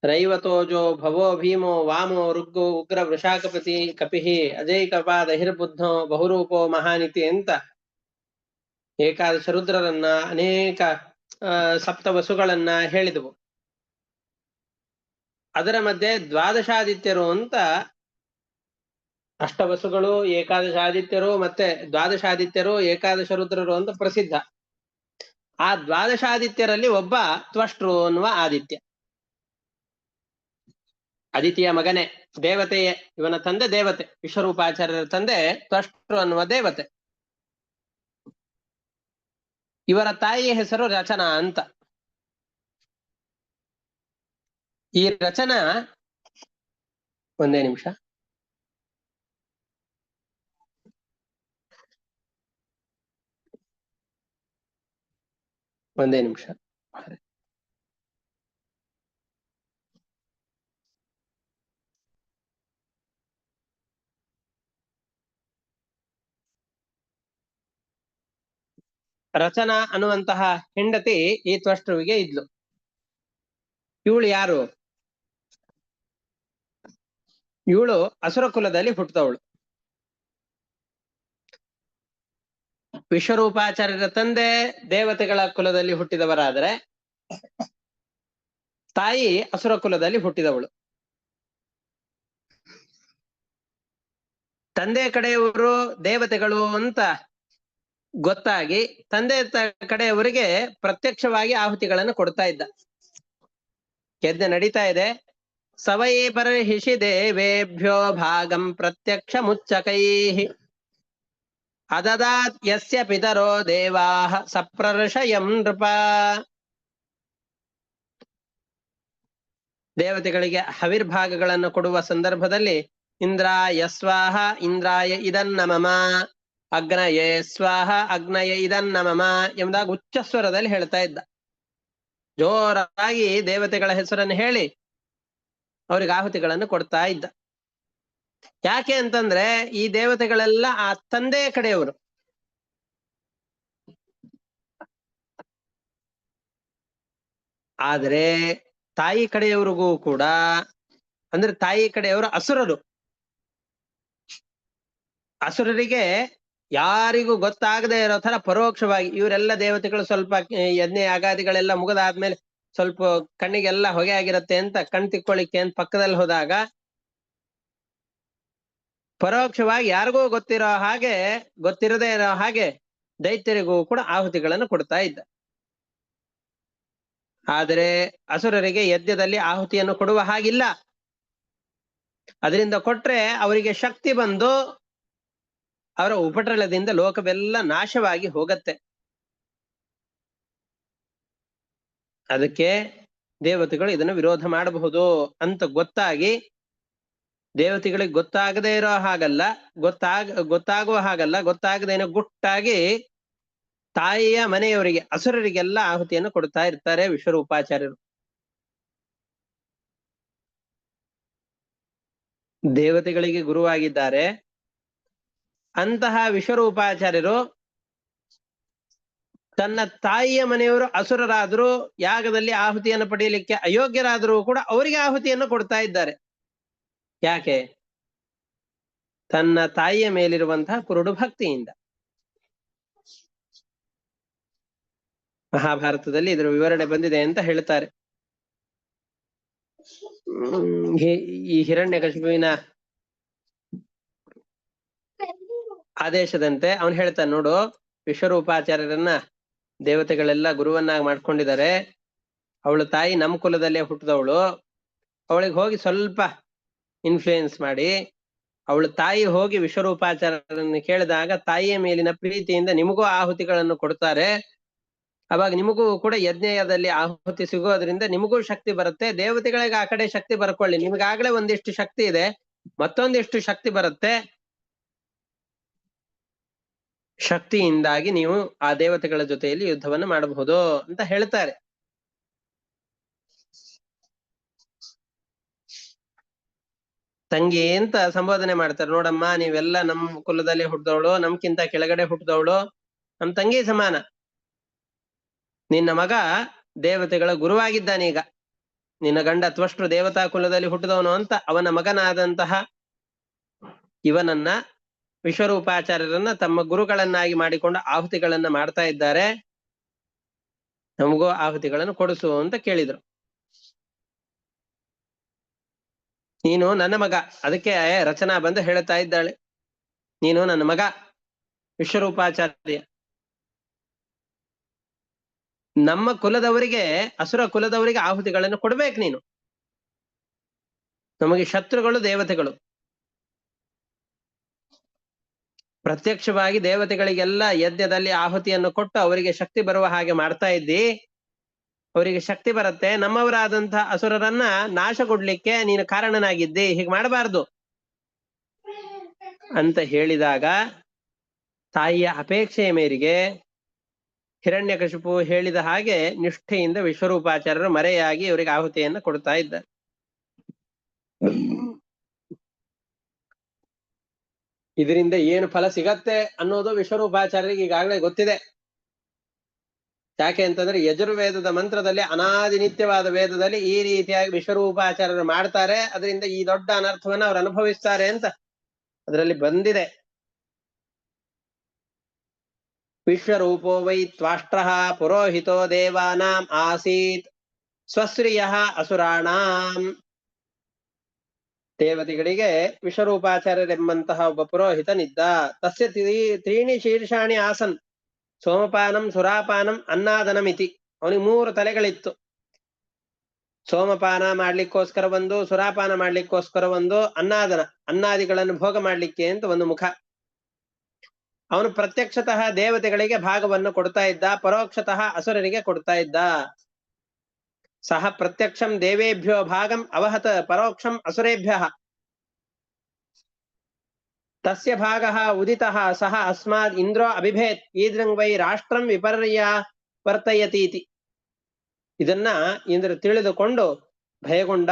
ರೈವತೋಜೋ ಭವೋ ಭೀಮೋ ವಾಮೋ ರುಗ್ಗೋ ಉಗ್ರ ವೃಷಾಕಪತಿ ಕಪಿಹಿ ಅಜೈಕಪಾದ ಹಿರ್ಬುದ್ಧೋ ಬಹುರೂಪೋ ಮಹಾನಿತಿ ಅಂತ ಏಕಾದಶ ರುದ್ರರನ್ನ ಅನೇಕ ಸಪ್ತವಸುಗಳನ್ನ ಹೇಳಿದವು. ಅದರ ಮಧ್ಯೆ ದ್ವಾದಶಾದಿತ್ಯರು ಅಂತ ಅಷ್ಟವಸುಗಳು, ಏಕಾದಶಾದಿತ್ಯರು ಮತ್ತೆ ದ್ವಾದಶಾದಿತ್ಯರು, ಏಕಾದಶ ರುದ್ರರು ಅಂತ ಪ್ರಸಿದ್ಧ. ಆ ದ್ವಾದಶಾದಿತ್ಯರಲ್ಲಿ ಒಬ್ಬ ತ್ವಷ್ಟೃ ಅನ್ನುವ ಆದಿತ್ಯ. ಅದಿತಿಯ ಮಗನೇ, ದೇವತೆಯೇ. ಇವನ ತಂದೆ ದೇವತೆ, ವಿಶ್ವರೂಪಾಚಾರ್ಯರ ತಂದೆ ತ್ವಷ್ಟೃ ಅನ್ನುವ ದೇವತೆ. ಇವರ ತಾಯಿಯ ಹೆಸರು ರಚನಾ ಅಂತ. ಈ ರಚನಾ, ಒಂದೇ ನಿಮಿಷ, ಒಂದೇ ನಿಮಿಷ. ರಚನಾ ಅನ್ನುವಂತಹ ಹೆಂಡತಿ ಈ ತ್ವಷ್ಟೃವಿಗೆ ಇದ್ಲು. ಇವಳು ಯಾರು? ಇವಳು ಅಸುರ ಕುಲದಲ್ಲಿ ಹುಟ್ಟಿದವಳು. ವಿಶ್ವರೂಪಾಚಾರ್ಯರ ತಂದೆ ದೇವತೆಗಳ ಕುಲದಲ್ಲಿ ಹುಟ್ಟಿದವರಾದರೆ ತಾಯಿ ಅಸುರ ಕುಲದಲ್ಲಿ ಹುಟ್ಟಿದವಳು. ತಂದೆ ಕಡೆಯವರು ದೇವತೆಗಳು ಅಂತ ಗೊತ್ತಾಗಿ ತಂದೆ ಕಡೆಯವರಿಗೆ ಪ್ರತ್ಯಕ್ಷವಾಗಿ ಆಹುತಿಗಳನ್ನು ಕೊಡ್ತಾ ಇದ್ದ. ಯಜ್ಞ ನಡೀತಾ ಇದೆ. ಸವೈ ಬರ್ಹಿಷಿ ದೇವೇಭ್ಯೋ ಭಾಗಂ ಪ್ರತ್ಯಕ್ಷ ಮುಚ್ಚಕೈಹಿ ಅದದಾತ್ ಯಸ್ಯ ಪಿತರೋ ದೇವಾಃ ಸಪ್ರರ್ಷಯಂ ನೃಪ. ದೇವತೆಗಳಿಗೆ ಹವಿರ್ಭಾಗಗಳನ್ನು ಕೊಡುವ ಸಂದರ್ಭದಲ್ಲಿ ಇಂದ್ರಾಯ ಸ್ವಾಹ ಇಂದ್ರಾಯ ಇದನ್ನಮಮ, ಅಗ್ನಯೇ ಸ್ವಾಹ ಅಗ್ನಯ ಇದನ್ನಮಮ ಎಂಬುದಾಗಿ ಉಚ್ಚಸ್ವರದಲ್ಲಿ ಹೇಳ್ತಾ ಇದ್ದ. ಜೋರಾಗಿ ದೇವತೆಗಳ ಹೆಸರನ್ನು ಹೇಳಿ ಅವರಿಗೆ ಆಹುತಿಗಳನ್ನು ಕೊಡ್ತಾ ಇದ್ದ. ಯಾಕೆ ಅಂತಂದ್ರೆ ಈ ದೇವತೆಗಳೆಲ್ಲ ಆ ತಂದೆಯ ಕಡೆಯವರು. ಆದರೆ ತಾಯಿ ಕಡೆಯವರಿಗೂ ಕೂಡ, ಅಂದ್ರೆ ತಾಯಿ ಕಡೆಯವರು ಅಸುರರು. ಅಸುರರಿಗೆ ಯಾರಿಗೂ ಗೊತ್ತಾಗದೆ ಇರೋ ತರ ಪರೋಕ್ಷವಾಗಿ ಇವರೆಲ್ಲ ದೇವತೆಗಳು ಸ್ವಲ್ಪ ಯಜ್ಞ ಯಾಗಾದಿಗಳೆಲ್ಲ ಮುಗಿದಾದ್ಮೇಲೆ ಸ್ವಲ್ಪ ಕಣ್ಣಿಗೆಲ್ಲ ಹೊಗೆ ಆಗಿರತ್ತೆ ಅಂತ ಕಣ್ ತಿಕ್ಕೊಳ್ಳಿಕ್ಕೆ ಅಂತ ಪಕ್ಕದಲ್ಲಿ ಹೋದಾಗ ಪರೋಕ್ಷವಾಗಿ ಯಾರಿಗೂ ಗೊತ್ತಿರದೇ ಇರೋ ಹಾಗೆ ದೈತ್ಯರಿಗೂ ಕೂಡ ಆಹುತಿಗಳನ್ನು ಕೊಡ್ತಾ ಇದ್ದ. ಆದರೆ ಅಸುರರಿಗೆ ಯಜ್ಞದಲ್ಲಿ ಆಹುತಿಯನ್ನು ಕೊಡುವ ಹಾಗಿಲ್ಲ. ಅದರಿಂದ ಕೊಟ್ರೆ ಅವರಿಗೆ ಶಕ್ತಿ ಬಂದು ಅವರ ಉಪಟಳದಿಂದ ಲೋಕವೆಲ್ಲ ನಾಶವಾಗಿ ಹೋಗತ್ತೆ. ಅದಕ್ಕೆ ದೇವತೆಗಳು ಇದನ್ನು ವಿರೋಧ ಮಾಡಬಹುದು ಅಂತ ಗೊತ್ತಾಗಿ, ದೇವತೆಗಳಿಗೆ ಗೊತ್ತಾಗದೇ ಇರೋ ಹಾಗಲ್ಲ, ಗೊತ್ತಾಗುವ ಹಾಗಲ್ಲ, ಗೊತ್ತಾಗದೇನೋ ಗುಟ್ಟಾಗಿ ತಾಯಿಯ ಮನೆಯವರಿಗೆ ಅಸುರರಿಗೆಲ್ಲ ಆಹುತಿಯನ್ನು ಕೊಡ್ತಾ ಇರ್ತಾರೆ ವಿಶ್ವರೂಪಾಚಾರ್ಯರು. ದೇವತೆಗಳಿಗೆ ಗುರುವಾಗಿದ್ದಾರೆ ಅಂತಹ ವಿಶ್ವರೂಪಾಚಾರ್ಯರು ತನ್ನ ತಾಯಿಯ ಮನೆಯವರು ಅಸುರರಾದರೂ ಯಾಗದಲ್ಲಿ ಆಹುತಿಯನ್ನು ಪಡೆಯಲಿಕ್ಕೆ ಅಯೋಗ್ಯರಾದರೂ ಕೂಡ ಅವರಿಗೆ ಆಹುತಿಯನ್ನು ಕೊಡ್ತಾ ಇದ್ದಾರೆ. ಯಾಕೆ? ತನ್ನ ತಾಯಿಯ ಮೇಲಿರುವಂತಹ ಕುರುಡು ಭಕ್ತಿಯಿಂದ. ಮಹಾಭಾರತದಲ್ಲಿ ಇದರ ವಿವರಣೆ ಬಂದಿದೆ ಅಂತ ಹೇಳ್ತಾರೆ. ಈ ಹಿರಣ್ಯಕಶಿಪುವಿನ ಆದೇಶದಂತೆ ಅವನು ಹೇಳ್ತಾನೆ, ನೋಡು, ವಿಶ್ವರೂಪಾಚಾರ್ಯರನ್ನ ದೇವತೆಗಳೆಲ್ಲ ಗುರುವನ್ನಾಗಿ ಮಾಡ್ಕೊಂಡಿದ್ದಾರೆ. ಅವಳು ತಾಯಿ ನಮ್ಮ ಕುಲದಲ್ಲೇ ಹುಟ್ಟಿದವಳು. ಅವಳಿಗೆ ಹೋಗಿ ಸ್ವಲ್ಪ ಇನ್ಫ್ಲೂಯೆನ್ಸ್ ಮಾಡಿ, ಅವಳು ತಾಯಿ ಹೋಗಿ ವಿಶ್ವರೂಪಾಚಾರ್ಯರನ್ನು ಕೇಳಿದಾಗ ತಾಯಿಯ ಮೇಲಿನ ಪ್ರೀತಿಯಿಂದ ನಿಮಗೂ ಆಹುತಿಗಳನ್ನು ಕೊಡ್ತಾರೆ. ಅವಾಗ ನಿಮಗೂ ಕೂಡ ಯಜ್ಞದಲ್ಲಿ ಆಹುತಿ ಸಿಗೋದ್ರಿಂದ ನಿಮಗೂ ಶಕ್ತಿ ಬರುತ್ತೆ. ದೇವತೆಗಳಿಗೆ ಆ ಕಡೆ ಶಕ್ತಿ ಬರ್ಕೊಳ್ಳಿ, ನಿಮ್ಗಾಗ್ಲೇ ಒಂದಿಷ್ಟು ಶಕ್ತಿ ಇದೆ, ಮತ್ತೊಂದಿಷ್ಟು ಶಕ್ತಿ ಬರುತ್ತೆ. ಶಕ್ತಿಯಿಂದಾಗಿ ನೀವು ಆ ದೇವತೆಗಳ ಜೊತೆಯಲ್ಲಿ ಯುದ್ಧವನ್ನು ಮಾಡಬಹುದು ಅಂತ ಹೇಳ್ತಾರೆ. ತಂಗಿ ಅಂತ ಸಂಬೋಧನೆ ಮಾಡ್ತಾರೆ. ನೋಡಮ್ಮ, ನೀವೆಲ್ಲ ನಮ್ ಕುಲದಲ್ಲಿ ಹುಟ್ಟಿದವಳು, ನಮ್ಕಿಂತ ಕೆಳಗಡೆ ಹುಟ್ಟಿದವಳು, ನಮ್ ತಂಗಿ ಸಮಾನ. ನಿನ್ನ ಮಗ ದೇವತೆಗಳ ಗುರುವಾಗಿದ್ದಾನೀಗ. ನಿನ್ನ ಗಂಡ ತ್ವಷ್ಟೃ ದೇವತಾ ಕುಲದಲ್ಲಿ ಹುಟ್ಟಿದವನು ಅಂತ ಅವನ ಮಗನಾದಂತಹ ಇವನನ್ನ ವಿಶ್ವರೂಪಾಚಾರ್ಯರನ್ನ ತಮ್ಮ ಗುರುಗಳನ್ನಾಗಿ ಮಾಡಿಕೊಂಡು ಆಹುತಿಗಳನ್ನ ಮಾಡ್ತಾ ಇದ್ದಾರೆ. ನಮಗೂ ಆಹುತಿಗಳನ್ನು ಕೊಡಿಸು ಅಂತ ಕೇಳಿದ್ರು. ನೀನು ನನ್ನ ಮಗ. ಅದಕ್ಕೆ ರಚನಾ ಬಂದು ಹೇಳ್ತಾ ಇದ್ದಾಳೆ, ನೀನು ನನ್ನ ಮಗ ವಿಶ್ವರೂಪಾಚಾರ್ಯ. ನಮ್ಮ ಕುಲದವರಿಗೆ, ಅಸುರ ಕುಲದವರಿಗೆ ಆಹುತಿಗಳನ್ನು ಕೊಡ್ಬೇಕು ನೀನು. ನಮಗೆ ಶತ್ರುಗಳು ದೇವತೆಗಳು. ಪ್ರತ್ಯಕ್ಷವಾಗಿ ದೇವತೆಗಳಿಗೆಲ್ಲ ಯಜ್ಞದಲ್ಲಿ ಆಹುತಿಯನ್ನು ಕೊಟ್ಟು ಅವರಿಗೆ ಶಕ್ತಿ ಬರುವ ಹಾಗೆ ಮಾಡ್ತಾ ಇದ್ದಿ. ಅವರಿಗೆ ಶಕ್ತಿ ಬರುತ್ತೆ. ನಮ್ಮವರಾದಂತಹ ಅಸುರರನ್ನ ನಾಶಗೊಡ್ಲಿಕ್ಕೆ ನೀನು ಕಾರಣನಾಗಿದ್ದಿ. ಹೀಗೆ ಮಾಡಬಾರ್ದು ಅಂತ ಹೇಳಿದಾಗ ತಾಯಿಯ ಅಪೇಕ್ಷೆಯ ಮೇರೆಗೆ ಹಿರಣ್ಯಕಶಿಪು ಹೇಳಿದ ಹಾಗೆ ನಿಷ್ಠೆಯಿಂದ ವಿಶ್ವರೂಪಾಚಾರ್ಯರು ಮರೆಯಾಗಿ ಇವರಿಗೆ ಆಹುತಿಯನ್ನು ಕೊಡ್ತಾ ಇದ್ದಾರೆ. ಇದರಿಂದ ಏನು ಫಲ ಸಿಗತ್ತೆ ಅನ್ನೋದು ವಿಶ್ವರೂಪಾಚಾರ್ಯರಿಗೆ ಈಗಾಗಲೇ ಗೊತ್ತಿದೆ. ಯಾಕೆ ಅಂತಂದ್ರೆ ಯಜುರ್ವೇದದ ಮಂತ್ರದಲ್ಲಿ, ಅನಾದಿ ನಿತ್ಯವಾದ ವೇದದಲ್ಲಿ ಈ ರೀತಿಯಾಗಿ ವಿಶ್ವರೂಪಾಚಾರ್ಯರು ಮಾಡ್ತಾರೆ, ಅದರಿಂದ ಈ ದೊಡ್ಡ ಅನರ್ಥವನ್ನ ಅವ್ರು ಅನುಭವಿಸ್ತಾರೆ ಅಂತ ಅದರಲ್ಲಿ ಬಂದಿದೆ. ವಿಶ್ವರೂಪೋ ವೈ ತ್ವಾಷ್ಟ್ರಃ ಪುರೋಹಿತೋ ದೇವಾನಾಂ ಆಸೀತ್ ಸ್ವಶ್ರಿಯಃ ಅಸುರಾಣಾಂ. ದೇವತೆಗಳಿಗೆ ವಿಶ್ವರೂಪಾಚಾರ್ಯರೆಂಬಂತಹ ಒಬ್ಬ ಪುರೋಹಿತನಿದ್ದ. ತಸ್ಯ ತ್ರೀಣಿ ಶೀರ್ಷಾಣಿ ಆಸನ್ ಸೋಮಪಾನಂ ಸುರಾಪಾನಂ ಅನ್ನಾದನಮಿತಿ. ಅವನಿಗೆ 3 ತಲೆಗಳಿತ್ತು. ಸೋಮಪಾನ ಮಾಡ್ಲಿಕ್ಕೋಸ್ಕರ ಒಂದು, ಸುರಾಪಾನ ಮಾಡ್ಲಿಕ್ಕೋಸ್ಕರ ಒಂದು, ಅನ್ನಾದನ ಅನ್ನಾದಿಗಳನ್ನು ಭೋಗ ಮಾಡ್ಲಿಕ್ಕೆ ಅಂತ ಒಂದು ಮುಖ. ಅವನು ಪ್ರತ್ಯಕ್ಷತಃ ದೇವತೆಗಳಿಗೆ ಭಾಗವನ್ನು ಕೊಡ್ತಾ ಇದ್ದ, ಪರೋಕ್ಷತಃ ಅಸುರರಿಗೆ ಕೊಡ್ತಾ ಇದ್ದ. ಸಹ ಪ್ರತ್ಯಕ್ಷಂ ದೇವೇಭ್ಯೋ ಭಾಗಂ ಅವಹತ ಪರೋಕ್ಷಂ ಅಸುರೇಭ್ಯ. ತಸ್ಯ ಭಾಗಃ ಉದಿತಃ ಸಹ ಅಸ್ಮಾದ್ ಇಂದ್ರೋ ಅಭಿಭೇತ್ ಈದೃಂಗ್ ವೈ ರಾಷ್ಟ್ರಂ ವಿಪರ್ಯ ವರ್ತಯತೀತಿ. ಇದನ್ನ ಇಂದ್ರ ತಿಳಿದುಕೊಂಡು ಭಯಗೊಂಡ.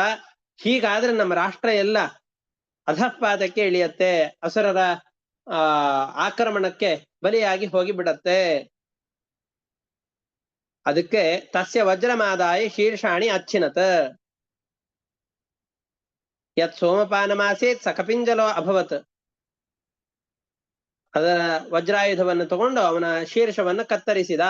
ಹೀಗಾದ್ರೆ ನಮ್ಮ ರಾಷ್ಟ್ರ ಎಲ್ಲ ಅಧಃಪಾದಕ್ಕೆ ಇಳಿಯತ್ತೆ, ಅಸುರರ ಆಕ್ರಮಣಕ್ಕೆ ಬಲಿಯಾಗಿ ಹೋಗಿಬಿಡತ್ತೆ. ಅದಕ್ಕೆ ತಸ್ಯ ವಜ್ರಮಾದಾಯ ಶೀರ್ಷಾಣಿ ಅಚ್ಚಿನತ್. ಯತ್ ಸೋಮಪಾನಮಾಸೇತ್ ಸ ಕಪಿಂಜಲೋ ಅಭವತ್. ಅದರ ವಜ್ರಾಯುಧವನ್ನು ತಗೊಂಡು ಅವನ ಶೀರ್ಷವನ್ನು ಕತ್ತರಿಸಿದ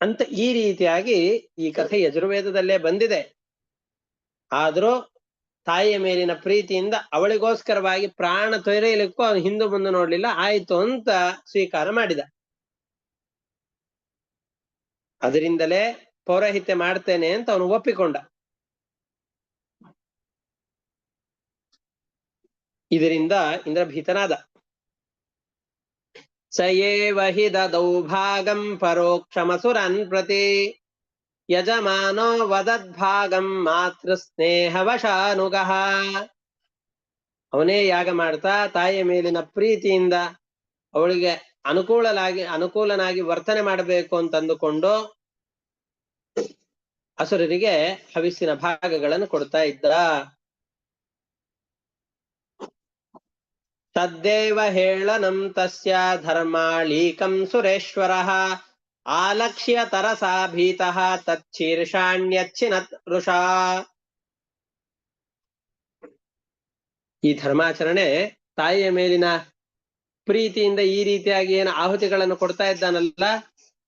ಅಂತ ಈ ರೀತಿಯಾಗಿ ಈ ಕಥೆ ಯಜುರ್ವೇದದಲ್ಲೇ ಬಂದಿದೆ. ಆದ್ರೂ ತಾಯಿಯ ಮೇಲಿನ ಪ್ರೀತಿಯಿಂದ ಅವಳಿಗೋಸ್ಕರವಾಗಿ ಪ್ರಾಣ ತೊರೆಯಲಿಕ್ಕೂ ಅವನು ಹಿಂದೆ ಮುಂದೆ ನೋಡ್ಲಿಲ್ಲ. ಆಯ್ತು ಅಂತ ಸ್ವೀಕಾರ ಮಾಡಿದ. ಅದರಿಂದಲೇ ಪೌರೋಹಿತ್ಯ ಮಾಡ್ತೇನೆ ಅಂತ ಅವನು ಒಪ್ಪಿಕೊಂಡ. ಇದರಿಂದ ಇಂದ್ರ ಭೀತನಾದ. ಸಯೇವ ಹಿ ದದೌ ಭಾಗಂ ಪರೋಕ್ಷಮಸುರನ್ ಪ್ರತಿ ಯಜಮಾನೋ ವದದ್ಭಾಗಂ ಮಾತೃಸ್ನೇಹವಶಾನುಗಃ. ಅವನೇ ಯಾಗ ಮಾಡ್ತಾ ತಾಯಿಯ ಮೇಲಿನ ಪ್ರೀತಿಯಿಂದ ಅವಳಿಗೆ ಅನುಕೂಲನಾಗಿ ವರ್ತನೆ ಮಾಡಬೇಕು ಅಂತ ಅಂದುಕೊಂಡು ಅಸುರರಿಗೆ ಹವಿಸ್ಸಿನ ಭಾಗಗಳನ್ನು ಕೊಡ್ತಾ ಇದ್ದ. ತದ್ದೇವ ಹೇಳನಂ ತಸ್ಯ ಧರ್ಮಾಳೀಕಂ ಸುರೇಶ್ವರಃ ಆಲಕ್ಷ್ಯ ತರಸಾ ಭೀತಃ ತಚ್ಛೀರ್ಷಾಣ್ಯಚ್ಚಿನತ್ ಋಷಾ. ಈ ಧರ್ಮಾಚರಣೆ ತಾಯಿಯ ಮೇಲಿನ ಪ್ರೀತಿಯಿಂದ ಈ ರೀತಿಯಾಗಿ ಏನು ಆಹುತಿಗಳನ್ನು ಕೊಡ್ತಾ ಇದ್ದಾನಲ್ಲ,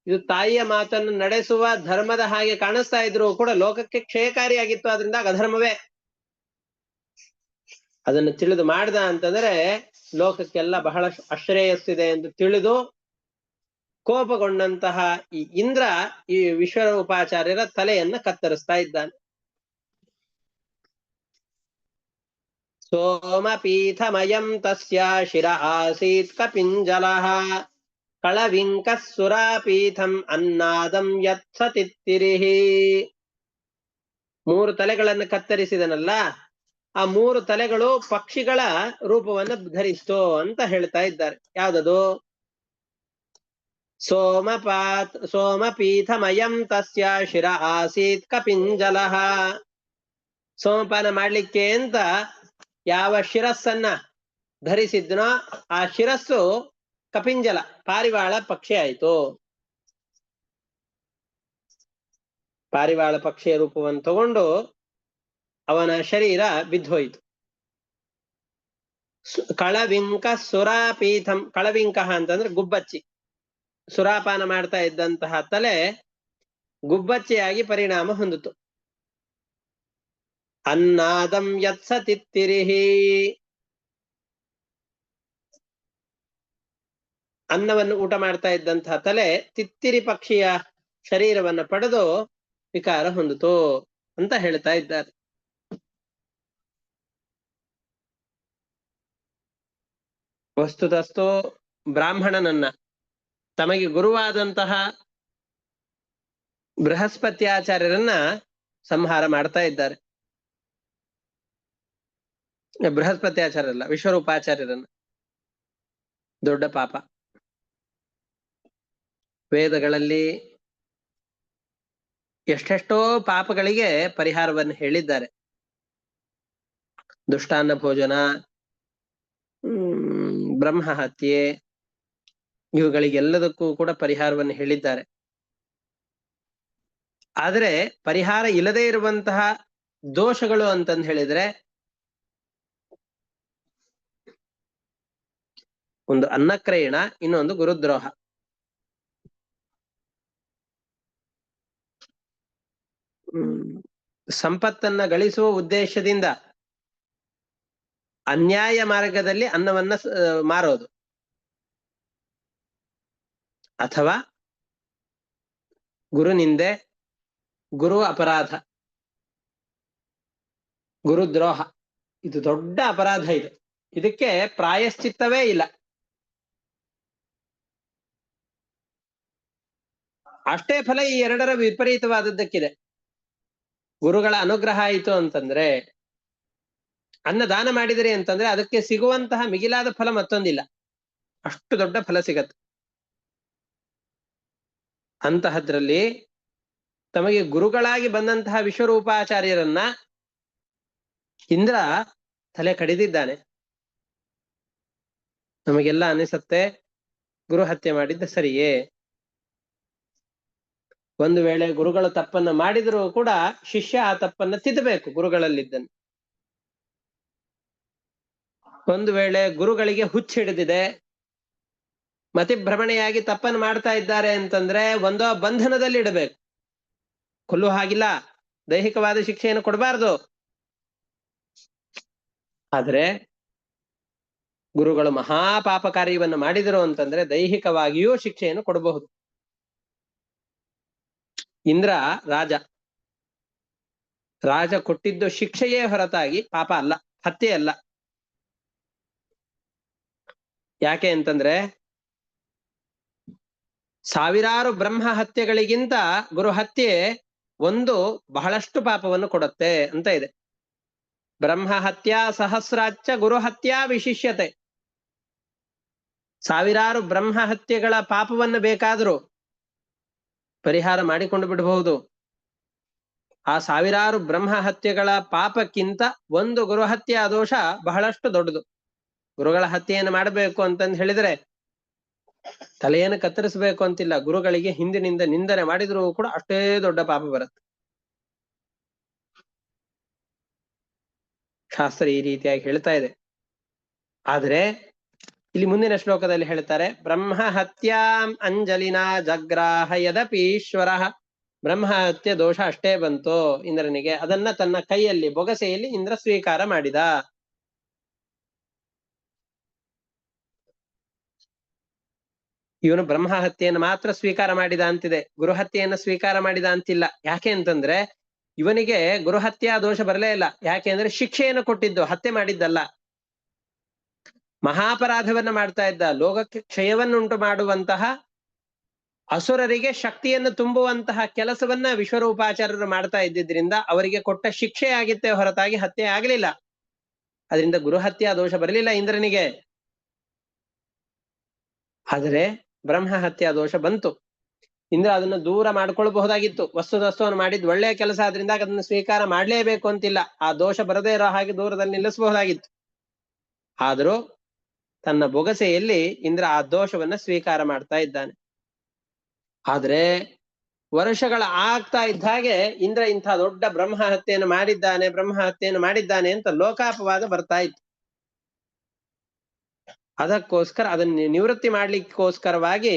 ಇದು ತಾಯಿಯ ಮಾತನ್ನು ನಡೆಸುವ ಧರ್ಮದ ಹಾಗೆ ಕಾಣಿಸ್ತಾ ಇದ್ರು ಕೂಡ ಲೋಕಕ್ಕೆ ಕ್ಷಯಕಾರಿಯಾಗಿತ್ತು, ಅದರಿಂದ ಅಧರ್ಮವೇ. ಅದನ್ನು ತಿಳಿದು ಮಾಡ್ದ ಅಂತಂದ್ರೆ ಲೋಕಕ್ಕೆಲ್ಲ ಬಹಳ ಅಶ್ರೇಯಸ್ಸಿದೆ ಎಂದು ತಿಳಿದು ಕೋಪಗೊಂಡಂತಹ ಈ ಇಂದ್ರ ಈ ವಿಶ್ವರೂಪಾಚಾರ್ಯರ ತಲೆಯನ್ನ ಕತ್ತರಿಸ್ತಾ ಇದ್ದಾನೆ. ಸೋಮಪೀಠಮಯಂ ತಸ್ಯ ಶಿರ ಆಸೀತ್ ಕಪಿಂಜಲಃ ಕಳವಿಂಕಃ ಸುರಾಪೀಠಂ ಅನ್ನಾದಂ ಯತ್ಸತಿತ್ತಿರಿಹಿ. 3 ತಲೆಗಳನ್ನು ಕತ್ತರಿಸಿದನಲ್ಲ, ಆ 3 ತಲೆಗಳು ಪಕ್ಷಿಗಳ ರೂಪವನ್ನು ಧರಿಸ್ತು ಅಂತ ಹೇಳ್ತಾ ಇದ್ದಾರೆ. ಯಾವ್ದದು? ಸೋಮಪೀಠಮಯಂ ತಸ್ಯ ಶಿರ ಆಸೀತ್ ಕಪಿಂಜಲಃ. ಸೋಮಪಾನ ಮಾಡ್ಲಿಕ್ಕೆ ಅಂತ ಯಾವ ಶಿರಸ್ಸನ್ನ ಧರಿಸಿದ್ನೋ ಆ ಶಿರಸ್ಸು ಕಪಿಂಜಲ, ಪಾರಿವಾಳ ಪಕ್ಷಿ ಆಯಿತು. ಪಾರಿವಾಳ ಪಕ್ಷಿಯ ರೂಪವನ್ನು ತಗೊಂಡು ಅವನ ಶರೀರ ಬಿದ್ದೋಯಿತು. ಕಳವಿಂಕ ಸುರಾಪೀಠಂ. ಕಳವಿಂಕ ಅಂತಂದ್ರೆ ಗುಬ್ಬಚ್ಚಿ. ಸುರಾಪಾನ ಮಾಡ್ತಾ ಇದ್ದಂತಹ ತಲೆ ಗುಬ್ಬಚ್ಚಿಯಾಗಿ ಪರಿಣಾಮ ಹೊಂದಿತು. ಅನ್ನಾದಂ ಯತ್ಸತಿತ್ತಿರಿಹಿ. ಅನ್ನವನ್ನು ಊಟ ಮಾಡ್ತಾ ಇದ್ದಂತಹ ತಲೆ ತಿತ್ತಿರಿ ಪಕ್ಷಿಯ ಶರೀರವನ್ನು ಪಡೆದು ವಿಕಾರ ಹೊಂದಿತು ಅಂತ ಹೇಳ್ತಾ ಇದ್ದಾರೆ. ವಸ್ತುತಸ್ತು ಬ್ರಾಹ್ಮಣನನ್ನ ತಮಗೆ ಗುರುವಾದಂತಹ ಬೃಹಸ್ಪತ್ಯಾಚಾರ್ಯರನ್ನ ಸಂಹಾರ ಮಾಡ್ತಾ ಇದ್ದಾರೆ. ಬೃಹಸ್ಪತ್ಯಾಚಾರ್ಯರಲ್ಲ, ವಿಶ್ವರೂಪಾಚಾರ್ಯರನ್ನ. ದೊಡ್ಡ ಪಾಪ. ವೇದಗಳಲ್ಲಿ ಎಷ್ಟೆಷ್ಟೋ ಪಾಪಗಳಿಗೆ ಪರಿಹಾರವನ್ನು ಹೇಳಿದ್ದಾರೆ. ದುಷ್ಟಾನ್ನ ಭೋಜನ, ಬ್ರಹ್ಮ ಹತ್ಯೆ, ಇವುಗಳಿಗೆಲ್ಲದಕ್ಕೂ ಕೂಡ ಪರಿಹಾರವನ್ನು ಹೇಳಿದ್ದಾರೆ. ಆದರೆ ಪರಿಹಾರ ಇಲ್ಲದೆ ಇರುವಂತಹ ದೋಷಗಳು ಅಂತಂದು ಹೇಳಿದ್ರೆ, ಒಂದು ಅನ್ನಕ್ರಯಣ, ಇನ್ನೊಂದು ಗುರುದ್ರೋಹ. ಸಂಪತ್ತನ್ನ ಗಳಿಸುವ ಉದ್ದೇಶದಿಂದ ಅನ್ಯಾಯ ಮಾರ್ಗದಲ್ಲಿ ಅನ್ನವನ್ನ ಮಾರೋದು, ಅಥವಾ ಗುರುನಿಂದೆ, ಗುರು ಅಪರಾಧ, ಗುರುದ್ರೋಹ, ಇದು ದೊಡ್ಡ ಅಪರಾಧ. ಇದಕ್ಕೆ ಪ್ರಾಯಶ್ಚಿತ್ತವೇ ಇಲ್ಲ. ಅಷ್ಟೇ ಫಲ ಈ ಎರಡರ ವಿಪರೀತವಾದದ್ದಕ್ಕಿದೆ. ಗುರುಗಳ ಅನುಗ್ರಹ ಆಯಿತು ಅಂತಂದ್ರೆ, ಅನ್ನದಾನ ಮಾಡಿದರೆ ಅಂತಂದ್ರೆ ಅದಕ್ಕೆ ಸಿಗುವಂತಹ ಮಿಗಿಲಾದ ಫಲ ಮತ್ತೊಂದಿಲ್ಲ. ಅಷ್ಟು ದೊಡ್ಡ ಫಲ ಸಿಗತ್ತೆ. ಅಂತಹದ್ರಲ್ಲಿ ತಮಗೆ ಗುರುಗಳಾಗಿ ಬಂದಂತಹ ವಿಶ್ವರೂಪಾಚಾರ್ಯರನ್ನ ಇಂದ್ರ ತಲೆ ಕಡಿದಿದ್ದಾನೆ. ನಮಗೆಲ್ಲ ಅನಿಸತ್ತೆ ಗುರು ಹತ್ಯೆ ಮಾಡಿದ್ದ ಸರಿಯೇ. ಒಂದು ವೇಳೆ ಗುರುಗಳು ತಪ್ಪನ್ನ ಮಾಡಿದರೂ ಕೂಡ ಶಿಷ್ಯ ಆ ತಪ್ಪನ್ನ ತಿದ್ದಬೇಕು ಗುರುಗಳಲ್ಲಿದ್ದನ್ನು. ಒಂದು ವೇಳೆ ಗುರುಗಳಿಗೆ ಹುಚ್ಚಿಡಿದಿದೆ, ಮತಿಭ್ರಮಣೆಯಾಗಿ ತಪ್ಪನ್ನು ಮಾಡ್ತಾ ಇದ್ದಾರೆ ಅಂತಂದ್ರೆ ಒಂದೋ ಬಂಧನದಲ್ಲಿ ಇಡಬೇಕು, ಕೊಲ್ಲುವ ಹಾಗಿಲ್ಲ, ದೈಹಿಕವಾದ ಶಿಕ್ಷೆಯನ್ನು ಕೊಡಬಾರ್ದು. ಆದ್ರೆ ಗುರುಗಳು ಮಹಾಪಾಪ ಕಾರ್ಯವನ್ನು ಮಾಡಿದರು ಅಂತಂದ್ರೆ ದೈಹಿಕವಾಗಿಯೂ ಶಿಕ್ಷೆಯನ್ನು ಕೊಡಬಹುದು. ಇಂದ್ರ ರಾಜ ಕೊಟ್ಟಿದ್ದು ಶಿಕ್ಷೆಯೇ ಹೊರತಾಗಿ ಪಾಪ ಅಲ್ಲ, ಹತ್ಯೆ ಅಲ್ಲ. ಯಾಕೆ ಅಂತಂದ್ರೆ ಸಾವಿರಾರು ಬ್ರಹ್ಮ ಹತ್ಯೆಗಳಿಗಿಂತ ಗುರು ಹತ್ಯೆ ಒಂದು ಬಹಳಷ್ಟು ಪಾಪವನ್ನು ಕೊಡುತ್ತೆ ಅಂತ ಇದೆ. ಬ್ರಹ್ಮ ಹತ್ಯಾ ಸಹಸ್ರಾಚ್ಚ ಗುರು ಹತ್ಯಾ ವಿಶಿಷ್ಯತೆ. ಸಾವಿರಾರು ಬ್ರಹ್ಮ ಹತ್ಯೆಗಳ ಪಾಪವನ್ನು ಬೇಕಾದರೂ ಪರಿಹಾರ ಮಾಡಿಕೊಂಡು ಬಿಡಬಹುದು. ಆ ಸಾವಿರಾರು ಬ್ರಹ್ಮ ಹತ್ಯೆಗಳ ಪಾಪಕ್ಕಿಂತ ಒಂದು ಗುರು ಹತ್ಯೆಯ ದೋಷ ಬಹಳಷ್ಟು ದೊಡ್ಡದು. ಗುರುಗಳ ಹತ್ಯೆಯನ್ನು ಮಾಡಬೇಕು ಅಂತಂದು ಹೇಳಿದ್ರೆ ತಲೆಯನ್ನು ಕತ್ತರಿಸಬೇಕು ಅಂತಿಲ್ಲ, ಗುರುಗಳಿಗೆ ಹಿಂದಿನಿಂದ ನಿಂದನೆ ಮಾಡಿದ್ರೂ ಕೂಡ ಅಷ್ಟೇ ದೊಡ್ಡ ಪಾಪ ಬರುತ್ತೆ. ಶಾಸ್ತ್ರ ಈ ರೀತಿಯಾಗಿ ಹೇಳ್ತಾ ಇದೆ. ಆದ್ರೆ ಇಲ್ಲಿ ಮುಂದಿನ ಶ್ಲೋಕದಲ್ಲಿ ಹೇಳ್ತಾರೆ, ಬ್ರಹ್ಮ ಹತ್ಯಾಂ ಅಂಜಲಿನ ಜಗ್ರಾಹ ಯದಪೀಶ್ವರ. ಬ್ರಹ್ಮ ಹತ್ಯೆ ದೋಷ ಅಷ್ಟೇ ಬಂತು ಇಂದ್ರನಿಗೆ, ಅದನ್ನ ತನ್ನ ಕೈಯಲ್ಲಿ ಬೊಗಸೆಯಲ್ಲಿ ಇಂದ್ರ ಸ್ವೀಕಾರ ಮಾಡಿದ. ಇವನು ಬ್ರಹ್ಮ ಹತ್ಯೆಯನ್ನು ಮಾತ್ರ ಸ್ವೀಕಾರ ಮಾಡಿದ ಅಂತಿದೆ, ಗುರುಹತ್ಯೆಯನ್ನು ಸ್ವೀಕಾರ ಮಾಡಿದ ಅಂತಿಲ್ಲ. ಯಾಕೆ ಅಂತಂದ್ರೆ ಇವನಿಗೆ ಗುರುಹತ್ಯಾ ದೋಷ ಬರಲೇ ಇಲ್ಲ. ಯಾಕೆ ಅಂದ್ರೆ ಶಿಕ್ಷೆಯನ್ನು ಕೊಟ್ಟಿದ್ದು, ಹತ್ಯೆ ಮಾಡಿದ್ದಲ್ಲ. ಮಹಾಪರಾಧವನ್ನ ಮಾಡ್ತಾ ಇದ್ದ, ಲೋಕಕ್ಕೆ ಕ್ಷಯವನ್ನುಂಟು ಮಾಡುವಂತಹ, ಅಸುರರಿಗೆ ಶಕ್ತಿಯನ್ನು ತುಂಬುವಂತಹ ಕೆಲಸವನ್ನ ವಿಶ್ವರೂಪಾಚಾರ್ಯರು ಮಾಡ್ತಾ ಇದ್ದಿದ್ರಿಂದ ಅವರಿಗೆ ಕೊಟ್ಟ ಶಿಕ್ಷೆ ಆಗಿತ್ತೇ ಹೊರತಾಗಿ ಹತ್ಯೆ ಆಗಲಿಲ್ಲ. ಅದರಿಂದ ಗುರುಹತ್ಯಾ ದೋಷ ಬರಲಿಲ್ಲ ಇಂದ್ರನಿಗೆ. ಆದರೆ ಬ್ರಹ್ಮ ಹತ್ಯಾ ದೋಷ ಬಂತು. ಇಂದ್ರ ಅದನ್ನು ದೂರ ಮಾಡ್ಕೊಳ್ಬಹುದಾಗಿತ್ತು. ವಸ್ತುವನ್ನು ಮಾಡಿದ್ ಒಳ್ಳೆಯ ಕೆಲಸ ಆದ್ರಿಂದ ಅದನ್ನು ಸ್ವೀಕಾರ ಮಾಡ್ಲೇಬೇಕು ಅಂತಿಲ್ಲ. ಆ ದೋಷ ಬರದೇ ಇರೋ ಹಾಗೆ ದೂರದಲ್ಲಿ ನಿಲ್ಲಿಸಬಹುದಾಗಿತ್ತು. ಆದರೂ ತನ್ನ ಬೊಗಸೆಯಲ್ಲಿ ಇಂದ್ರ ಆ ದೋಷವನ್ನ ಸ್ವೀಕಾರ ಮಾಡ್ತಾ ಇದ್ದಾನೆ. ಆದ್ರೆ ವರ್ಷಗಳ ಆಗ್ತಾ ಇದ್ದ ಹಾಗೆ ಇಂದ್ರ ಇಂಥ ದೊಡ್ಡ ಬ್ರಹ್ಮ ಹತ್ಯೆಯನ್ನು ಮಾಡಿದ್ದಾನೆ ಅಂತ ಲೋಕಾಪವಾದ ಬರ್ತಾ ಇತ್ತು. ಅದಕ್ಕೋಸ್ಕರ ಅದನ್ನ ನಿವೃತ್ತಿ ಮಾಡ್ಲಿಕ್ಕೋಸ್ಕರವಾಗಿ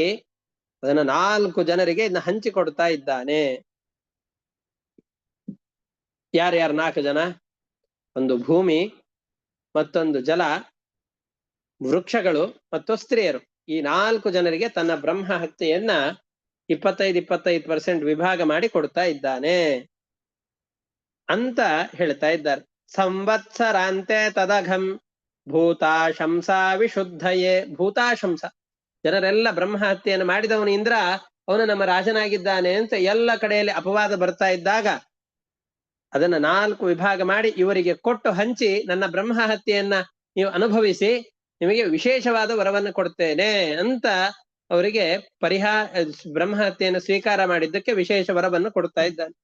ಅದನ್ನ 4 ಜನರಿಗೆ ಇದನ್ನ ಹಂಚಿಕೊಡ್ತಾ ಇದ್ದಾನೆ. ಯಾರ್ಯಾರು 4 ಜನ? ಒಂದು ಭೂಮಿ, ಮತ್ತೊಂದು ಜಲ, ವೃಕ್ಷಗಳು ಮತ್ತು ಸ್ತ್ರೀಯರು. ಈ 4 ಜನರಿಗೆ ತನ್ನ ಬ್ರಹ್ಮ ಹತ್ಯೆಯನ್ನ 25% ವಿಭಾಗ ಮಾಡಿ ಕೊಡ್ತಾ ಇದ್ದಾನೆ ಅಂತ ಹೇಳ್ತಾ ಇದ್ದಾರೆ. ಸಂವತ್ಸರಾಂತೆ ತದಘಂ ಭೂತಾಶಂಸ ವಿಶುದ್ಧಯೇ. ಭೂತಾಶಂಸ, ಜನರೆಲ್ಲ ಬ್ರಹ್ಮ ಹತ್ಯೆಯನ್ನು ಮಾಡಿದವನು ಇಂದ್ರ, ಅವನು ನಮ್ಮ ರಾಜನಾಗಿದ್ದಾನೆ ಅಂತ ಎಲ್ಲ ಕಡೆಯಲ್ಲಿ ಅಪವಾದ ಬರ್ತಾ ಇದ್ದಾಗ ಅದನ್ನ 4 ವಿಭಾಗ ಮಾಡಿ ಇವರಿಗೆ ಕೊಟ್ಟು ಹಂಚಿ, ನನ್ನ ಬ್ರಹ್ಮ ಹತ್ಯೆಯನ್ನ ನೀವು ಅನುಭವಿಸಿ, ನಿಮಗೆ ವಿಶೇಷವಾದ ವರವನ್ನು ಕೊಡ್ತೇನೆ ಅಂತ ಅವರಿಗೆ ಬ್ರಹ್ಮ ಹತ್ಯೆಯನ್ನು ಸ್ವೀಕಾರ ಮಾಡಿದ್ದಕ್ಕೆ ವಿಶೇಷ ವರವನ್ನು ಕೊಡ್ತಾ ಇದ್ದಾನೆ.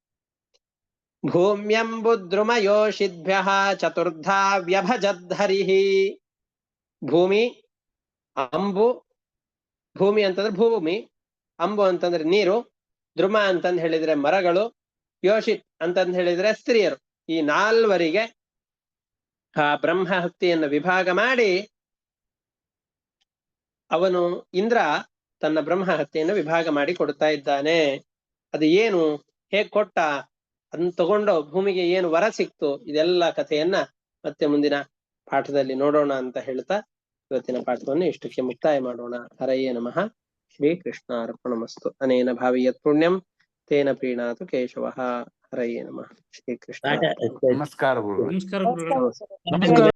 ಭೂಮ್ಯಂಬುದ್ರುಮಯೋಷಿದ್ಭ್ಯ ಚತುರ್ಧಾ ವ್ಯಭಜದ್ಧರಿಹಿ. ಭೂಮಿ, ಅಂಬು, ಭೂಮಿ ಅಂತಂದ್ರೆ ಭೂಮಿ, ಅಂಬು ಅಂತಂದ್ರೆ ನೀರು, ದ್ರುಮ ಅಂತಂದ್ ಹೇಳಿದ್ರೆ ಮರಗಳು, ಯೋಷಿತ್ ಅಂತಂದ್ ಹೇಳಿದ್ರೆ ಸ್ತ್ರೀಯರು. ಈ 4 ಆ ಬ್ರಹ್ಮ ಹತ್ಯೆಯನ್ನು ವಿಭಾಗ ಮಾಡಿ ಅವನು ಇಂದ್ರ ತನ್ನ ಬ್ರಹ್ಮ ಹತ್ಯೆಯನ್ನು ವಿಭಾಗ ಮಾಡಿ ಕೊಡ್ತಾ ಇದ್ದಾನೆ. ಅದು ಏನು, ಹೇಗ್ ಕೊಟ್ಟ, ಅದನ್ನ ತಗೊಂಡು ಭೂಮಿಗೆ ಏನು ವರ ಸಿಕ್ತು, ಇದೆಲ್ಲ ಕಥೆಯನ್ನ ಮತ್ತೆ ಮುಂದಿನ ಪಾಠದಲ್ಲಿ ನೋಡೋಣ ಅಂತ ಹೇಳ್ತಾ ಇವತ್ತಿನ ಪಾಠವನ್ನು ಇಷ್ಟಕ್ಕೆ ಮುಕ್ತಾಯ ಮಾಡೋಣ. ಹರಯೇ ನಮಃ. ಶ್ರೀ ಕೃಷ್ಣಾರ್ಪಣಮಸ್ತು. ಅನೇನ ಭಾವಿಯತ್ ಪುಣ್ಯಂ ತೇನ ಪ್ರೀಣಾತು ಕೇಶವಃ. ಹರಯೇ ನಮಃ. ಶ್ರೀ ಕೃಷ್ಣ. ನಮಸ್ಕಾರ. ನಮಸ್ಕಾರ.